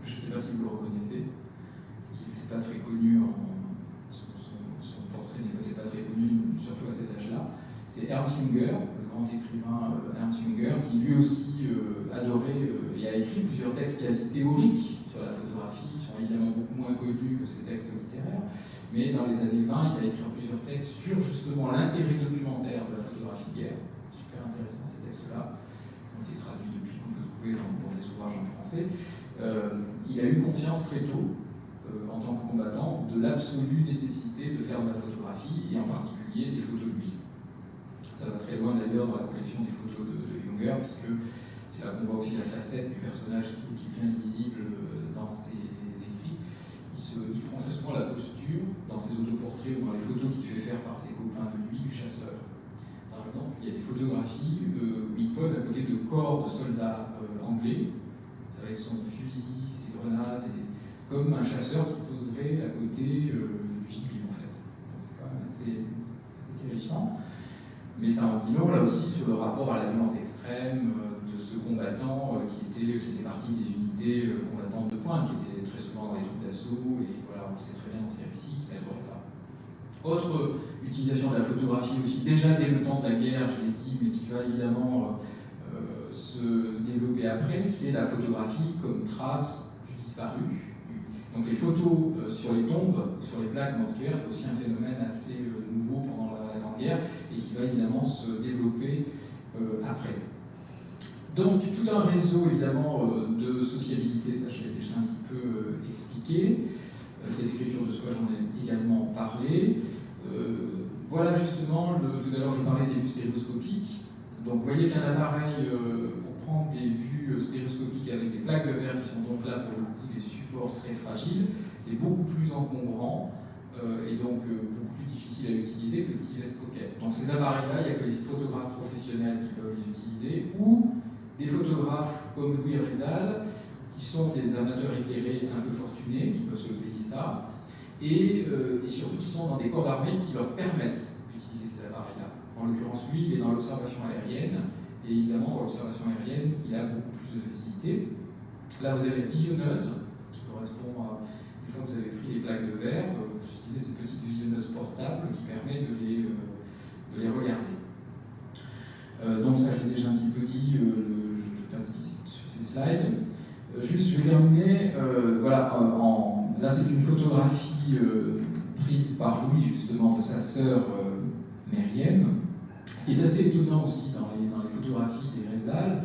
Je ne sais pas si vous le reconnaissez. Il n'est pas très connu, son portrait n'est peut-être pas très Ernst Jünger, le grand écrivain Ernst Jünger, qui lui aussi adorait et a écrit plusieurs textes quasi théoriques sur la photographie. Ils sont évidemment beaucoup moins connus que ces textes littéraires, mais dans les années 20, il va écrire plusieurs textes sur justement l'intérêt documentaire de la photographie de guerre. Super intéressant ces textes-là, qui ont été traduits depuis, qu'on peut trouver dans des ouvrages en français. Il a eu conscience très tôt, en tant que combattant, de l'absolue nécessité de faire de la photographie, et en particulier des photos de lui. Ça va très loin d'ailleurs dans la collection des photos de Jünger, puisque c'est là qu'on voit aussi la facette du personnage qui est bien visible dans ses écrits. Il prend très souvent la posture, dans ses autoportraits ou dans les photos qu'il fait faire par ses copains de lui, du chasseur. Par exemple, il y a des photographies où il pose à côté de corps de soldats anglais, avec son fusil, ses grenades, comme un chasseur qui poserait à côté du gibier, en fait. C'est quand même assez terrifiant. Mais ça en dit long, là aussi, sur le rapport à la violence extrême de ce combattant qui faisait partie des unités combattantes de pointe, qui étaient très souvent dans les troupes d'assaut, et voilà, on sait très bien dans ces récits qu'il adorait ça. Autre utilisation de la photographie aussi, déjà dès le temps de la guerre, je l'ai dit, mais qui va évidemment se développer après, c'est la photographie comme trace du disparu. Donc les photos sur les tombes, sur les plaques mortuaires, c'est aussi un phénomène assez nouveau pendant la Grande Guerre et qui va évidemment se développer après. Donc tout un réseau évidemment de sociabilité, ça je l'ai déjà un petit peu expliqué. Cette écriture de soi, j'en ai également parlé. Voilà justement, tout à l'heure je parlais des vues stéréoscopiques. Donc vous voyez qu'un appareil pour prendre des vues stéréoscopiques avec des plaques de verre qui sont donc là pour le coup des supports très fragiles, c'est beaucoup plus encombrant et donc beaucoup plus difficile à utiliser que le petit Vest Pocket. Donc ces appareils-là, il n'y a que les photographes professionnels qui peuvent les utiliser, ou des photographes comme Louis Rizal, qui sont des amateurs éclairés un peu fortunés, qui peuvent se le payer ça, et surtout qui sont dans des corps d'armée qui leur permettent d'utiliser ces appareils-là. En l'occurrence, lui, il est dans l'observation aérienne, et évidemment, dans l'observation aérienne, il a beaucoup plus de facilité. Là, vous avez la visionneuse, qui correspond à, une fois que vous avez pris les plaques de verre, vous utilisez cette petite visionneuse portable qui permet de les regarder. Donc ça, je l'ai déjà un petit peu dit, je passe sur ces slides. Juste, je vais terminer, voilà, là c'est une photographie prise par Louis, justement, de sa sœur Myriam. Ce qui est assez étonnant aussi dans les photographies des Rizal,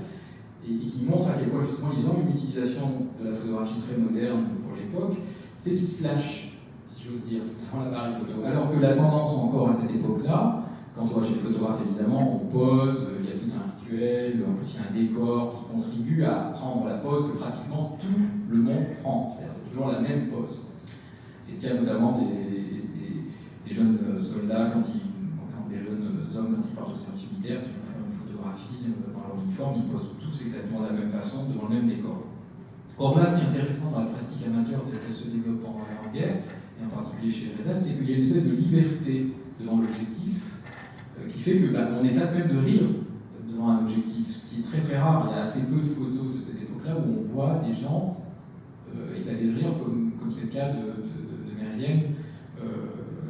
et qui montre à quel point justement ils ont une utilisation de la photographie très moderne pour l'époque, c'est qu'ils se lâchent, si j'ose dire, dans l'appareil photo. Alors que la tendance encore à cette époque-là, quand on va chez le photographe évidemment, on pose, il y a tout un rituel, aussi un décor qui contribue à prendre la pose que pratiquement tout le monde prend. C'est toujours la même pose. C'est le cas notamment des jeunes soldats, des jeunes hommes quand ils partent au service militaire, qui vont faire une photographie dans leur uniforme, ils posent tous exactement de la même façon devant le même décor. Or là, ce qui est intéressant dans la pratique amateur telle qu'elle se développe pendant la Grande Guerre, et en particulier chez les Rizal, c'est qu'il y a une espèce de liberté devant l'objectif qui fait que on éclate même de rire devant un objectif, ce qui est très très rare. Il y a assez peu de photos de cette époque-là où on voit des gens éclater de rire, comme c'est le cas de Myriam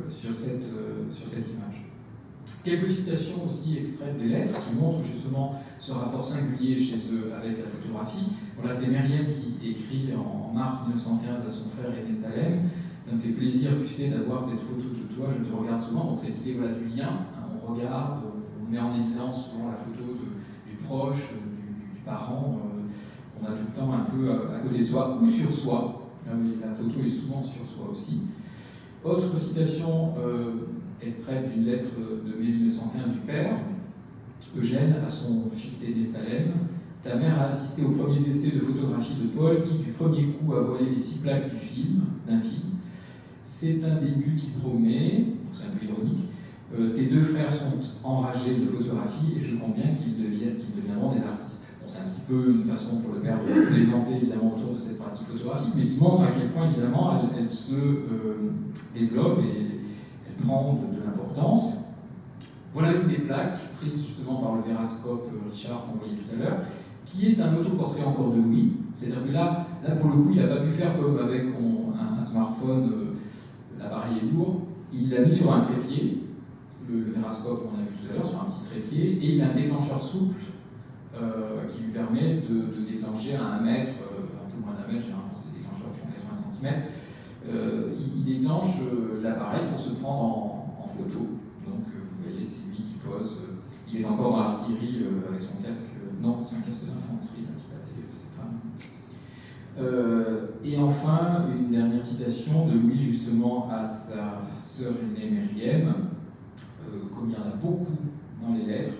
sur cette image. Quelques citations aussi extraites des lettres qui montrent justement ce rapport singulier chez eux avec la photographie. Voilà, c'est Myriam qui écrit en mars 1915 à son frère René Salem. Ça me fait plaisir, tu sais, d'avoir cette photo de toi, je te regarde souvent. Donc cette idée voilà, du lien, on regarde, on met en évidence souvent la photo du proche, du parent. On a tout le temps un peu à côté de soi ou sur soi. La photo est souvent sur soi aussi. Autre citation extraite d'une lettre de mai 1915 du père, Eugène, à son fils aîné Salem. Ta mère a assisté aux premiers essais de photographie de Paul qui, du premier coup, a volé les 6 plaques d'un film. C'est un début qui promet, c'est un peu ironique, tes 2 frères sont enragés de photographie et je comprends bien qu'ils deviendront des artistes. Bon, c'est un petit peu une façon pour le père de plaisanter évidemment autour de cette pratique photographique, mais qui montre à quel point évidemment elle se développe et elle prend de l'importance. Voilà une des plaques prises justement par le Verascope Richard qu'on voyait tout à l'heure, qui est un autoportrait encore de Louis. C'est-à-dire que là pour le coup, il n'a pas pu faire comme avec un smartphone, l'appareil est lourd, il l'a mis sur un trépied, le Verascope qu'on a vu tout à l'heure, sur un petit trépied, et il a un déclencheur souple qui lui permet de déclencher à 1 mètre, un peu moins d'1 mètre, généralement c'est des déclencheurs qui font 80 cm. Il déclenche l'appareil pour se prendre en photo. Donc vous voyez, c'est lui qui pose. Il est encore dans l'artillerie avec son casque. Non, c'est un casque d'infanterie. Et enfin, une dernière citation de Louis justement à sa sœur aînée Myriam, comme il y en a beaucoup dans les lettres,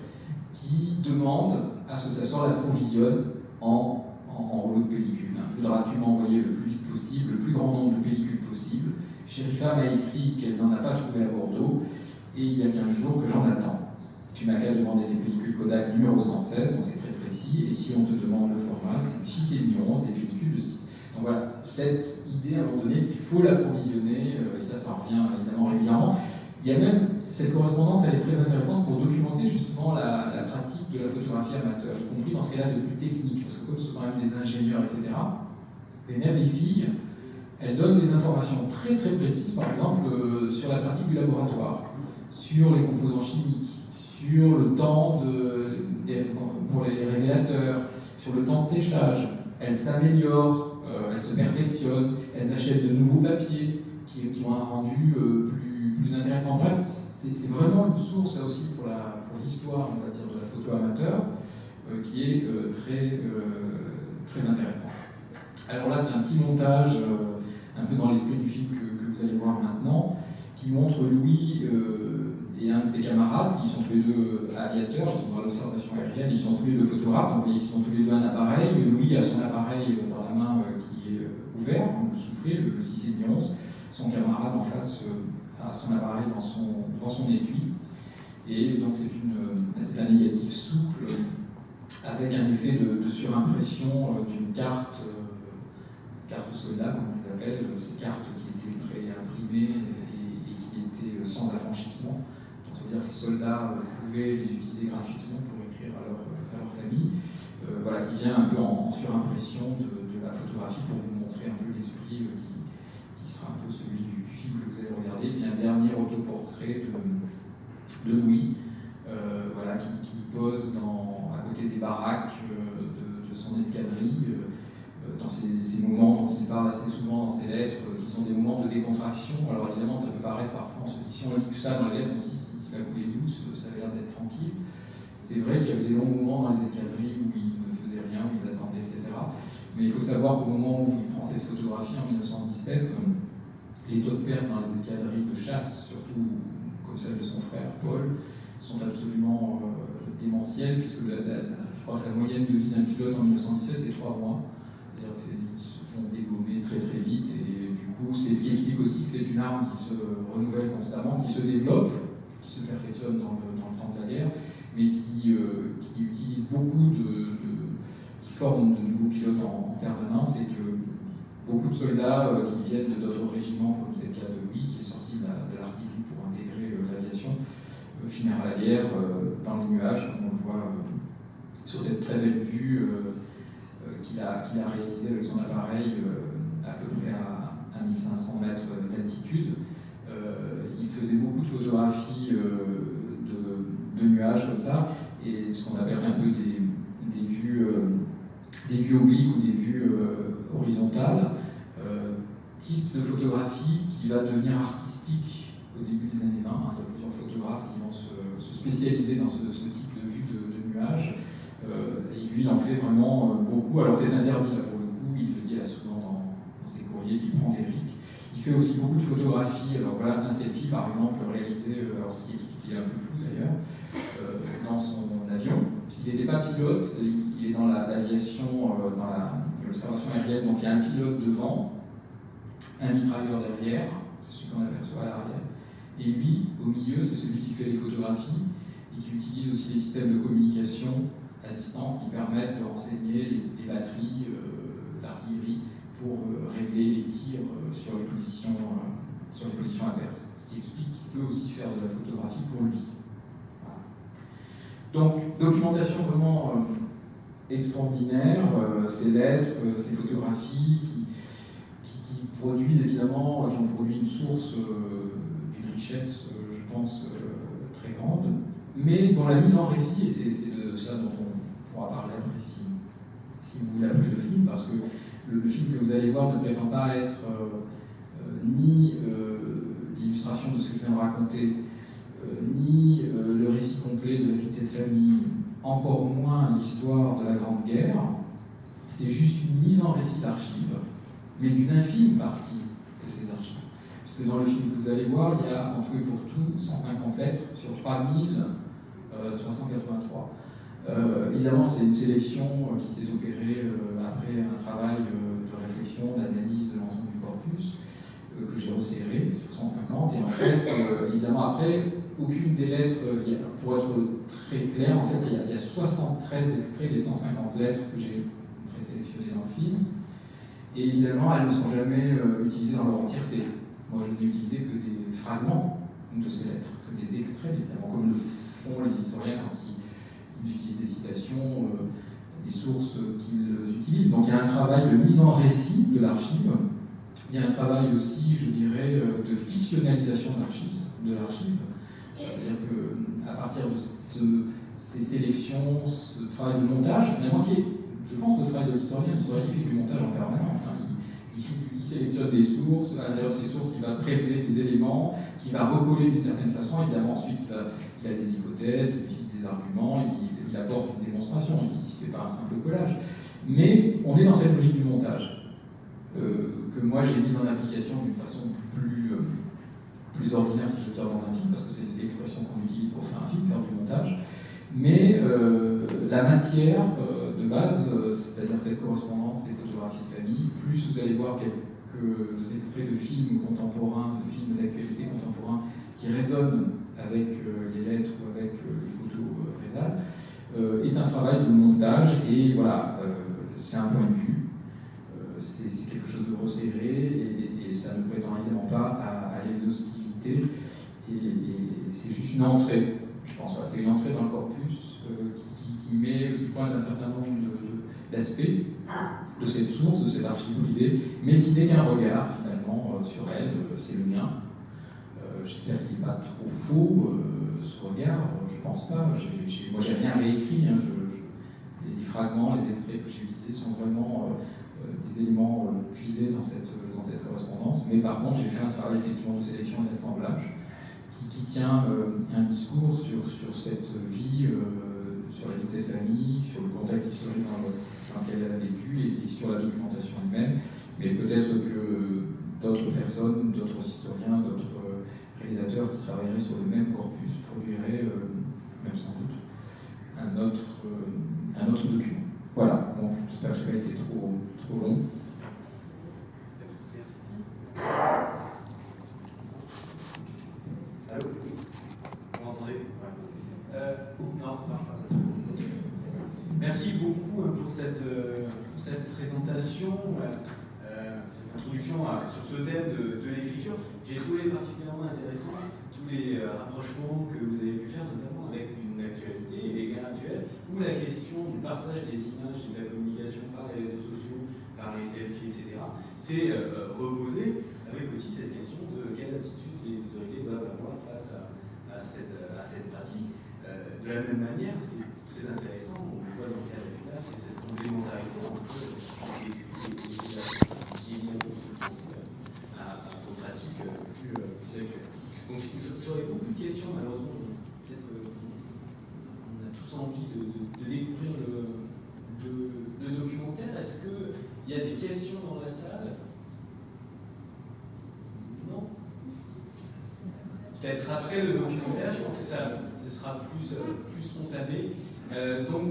qui demande à ce que sa sœur l'approvisionne en rouleau de pellicule. Voudras-tu m'envoyer le plus vite possible, le plus grand nombre de pellicules possible? Chérifa m'a écrit qu'elle n'en a pas trouvé à Bordeaux, et il y a 15 jours que j'en attends. Tu m'as qu'à demander des pellicules Kodak numéro 116, donc c'est très précis, et si on te demande le format, c'est 6,5, des pellicules de 6. Donc voilà, cette idée à un moment donné qu'il faut l'approvisionner, et ça revient évidemment régulièrement. Il y a même, cette correspondance, elle est très intéressante pour documenter justement la pratique de la photographie amateur, y compris dans ce qu'elle a de plus technique, parce que comme ce sont quand même des ingénieurs, etc., et même les filles, elles donnent des informations très très précises, par exemple, sur la pratique du laboratoire, sur les composants chimiques, sur le temps pour les révélateurs, sur le temps de séchage. Elles s'améliorent, elles se perfectionnent, elles achètent de nouveaux papiers qui ont un rendu plus intéressant. Bref, c'est vraiment une source là aussi pour l'histoire, on va dire, de la photo amateur, qui est très intéressante. Alors là, c'est un petit montage, un peu dans l'esprit du film que vous allez voir maintenant, qui montre Louis et un de ses camarades, qui sont tous les deux aviateurs, ils sont dans l'observation aérienne, ils sont tous les deux photographes, donc vous voyez qu'ils ont tous les deux un appareil. Louis a son appareil dans la main qui est ouvert, le soufflet, le 6,11. Son camarade en face a son appareil dans son étui. Et donc c'est un négatif souple avec un effet de surimpression d'une carte soldat, comme on les appelle, ces cartes qui étaient pré-imprimées et qui étaient sans affranchissement. Donc, ça veut dire que les soldats pouvaient les utiliser gratuitement pour écrire à leur famille. Voilà, qui vient un peu en surimpression de la photographie pour vous montrer un peu l'esprit qui sera un peu celui du film que vous allez regarder. Et puis un dernier autoportrait de Louis, voilà, qui pose à côté des baraques de son escadrille, dans ces moments dont il parle assez souvent dans ses lettres, qui sont des moments de décontraction. Alors évidemment, ça peut paraître parfois, si on lit tout ça dans les lettres, on se dit si la coulée douce, ça a l'air d'être tranquille. C'est vrai qu'il y avait des longs moments dans les escadrilles où ils ne faisaient rien, où ils attendaient, etc. Mais il faut savoir qu'au moment où il prend cette photographie, en 1917, les taux de perte dans les escadrilles de chasse, surtout comme celle de son frère Paul, sont absolument démentiels, puisque je crois que la moyenne de vie d'un pilote en 1917, c'est 3 mois. Ils se font dégommer très très vite, et du coup, c'est ce qui explique aussi que c'est une arme qui se renouvelle constamment, qui se développe, qui se perfectionne dans le temps de la guerre, mais qui utilise beaucoup qui forme de nouveaux pilotes en permanence, et que beaucoup de soldats qui viennent d'autres régiments, comme c'est le cas de Louis, qui est sorti de l'artillerie pour intégrer l'aviation, finir à la guerre dans les nuages, comme on le voit sur cette très belle vue qu'il a réalisée avec son appareil à peu près à 1500 mètres d'altitude. Il faisait beaucoup de photographies de nuages comme ça, et ce qu'on appellerait un peu des vues obliques ou des vues horizontales, type de photographie qui va devenir artistique au début des années 20. Il y a plusieurs photographes qui vont se spécialiser dans ce type de vue de nuages, et lui il en fait vraiment beaucoup. Alors c'est interdit là pour le coup, il le dit souvent dans ses courriers qu'il prend des risques. Il fait aussi beaucoup de photographies. Alors voilà, un selfie par exemple réalisé, alors ce qui explique qu'il est un peu flou d'ailleurs, dans son avion. S'il n'était pas pilote, il est dans l'aviation, dans l'observation aérienne, donc il y a un pilote devant, un mitrailleur derrière, c'est celui qu'on aperçoit à l'arrière, et lui, au milieu, c'est celui qui fait les photographies et qui utilise aussi les systèmes de communication à distance qui permettent de renseigner les batteries, l'artillerie, pour régler les tirs sur les positions adverses. Ce qui explique qu'il peut aussi faire de la photographie pour lui. Voilà. Donc, documentation vraiment extraordinaire, ces lettres, ces photographies qui produisent évidemment, qui ont produit une source d'une richesse, je pense, très grande. mais dont la mise en récit, et c'est de ça dont on pourra parler après si vous voulez après le film, parce que le film que vous allez voir ne prétend pas être ni l'illustration de ce que je viens de raconter, ni le récit complet de la vie de cette famille, encore moins l'histoire de la Grande Guerre. C'est juste une mise en récit d'archives, mais d'une infime partie de ces archives. Parce que dans le film que vous allez voir, il y a en tout et pour tout 150 lettres sur 3383. Évidemment, c'est une sélection qui s'est opérée après un travail de réflexion, d'analyse de l'ensemble du corpus, que j'ai resserré sur 150. Et en fait, évidemment, après, aucune des lettres, pour être très clair, en fait, il y a 73 extraits des 150 lettres que j'ai présélectionnées dans le film. Et évidemment, elles ne sont jamais utilisées dans leur entièreté. Moi, je n'ai utilisé que des fragments de ces lettres, que des extraits, évidemment, comme le font les historiens quand ils utilisent des citations, des sources qu'ils utilisent. Donc il y a un travail de mise en récit de l'archive. Il y a un travail aussi, je dirais, de fictionnalisation de l'archive. C'est-à-dire qu'à partir de ces sélections, ce travail de montage, finalement, qui est, je pense, le travail de l'historien, il fait du montage en permanence. Hein. Il sélectionne des sources, à l'intérieur de ces sources, il va prélever des éléments, qui va recoller d'une certaine façon. Évidemment, ensuite, il a des hypothèses, il utilise des arguments, il apporte une démonstration, il ne fait pas un simple collage. Mais on est dans cette logique du montage, que moi j'ai mise en application d'une façon plus ordinaire, si je veux dire, dans un film, parce que c'est l'expression qu'on utilise pour faire un film, faire du montage. Mais la matière de base, c'est-à-dire cette correspondance, ces photographies de famille, plus vous allez voir quelques extraits de films contemporains, de films d'actualité contemporains qui résonnent avec les lettres ou avec les photos présales, est un travail de montage. Et voilà, c'est un point de vue, c'est quelque chose de resserré, et ça ne prétend évidemment pas à l'exhaustivité, et c'est juste une entrée, je pense. Voilà, c'est une entrée dans le corpus qui pointe un certain nombre d'aspects de cette source, de cette archive privée, mais qui n'est qu'un regard finalement sur elle. C'est le mien. J'espère qu'il n'est pas trop faux, ce regard. Je ne pense pas. Moi, j'ai rien réécrit. Hein. Les fragments, les extraits que j'ai utilisés sont vraiment des éléments puisés dans cette correspondance. Mais par contre, j'ai fait un travail effectivement de sélection et d'assemblage qui tient un discours sur cette vie, sur la vie de cette famille, sur le contexte historique dans lequel elle a vécu, et sur la documentation elle-même. Mais peut-être que d'autres personnes, d'autres historiens, d'autres réalisateurs qui travailleraient sur le même corpus produiraient, même sans doute, un autre document. Voilà, donc j'espère que ça n'a pas été trop long. Merci. Allô? Vous m'entendez? Non, ça marche pas. Merci beaucoup pour cette présentation, cette introduction sur ce thème de l'écriture. J'ai trouvé particulièrement intéressant tous les rapprochements que vous avez pu faire, notamment avec une actualité, les gains actuels, où la question du partage des images et de la communication par les réseaux sociaux, par les selfies, etc., s'est reposée, avec aussi cette question de quelle attitude les autorités doivent avoir face à cette pratique. De la même manière, c'est très intéressant, on le voit dans le cas de l'âge, c'est cette complémentarité entre les qui est liée aux pratiques plus actuelles. Donc j'aurais beaucoup de questions, malheureusement, peut-être qu'on a tous envie de découvrir le documentaire. Est-ce qu'il y a des questions dans la salle? Non? Peut-être après le documentaire, je pense que ce sera plus spontané. Donc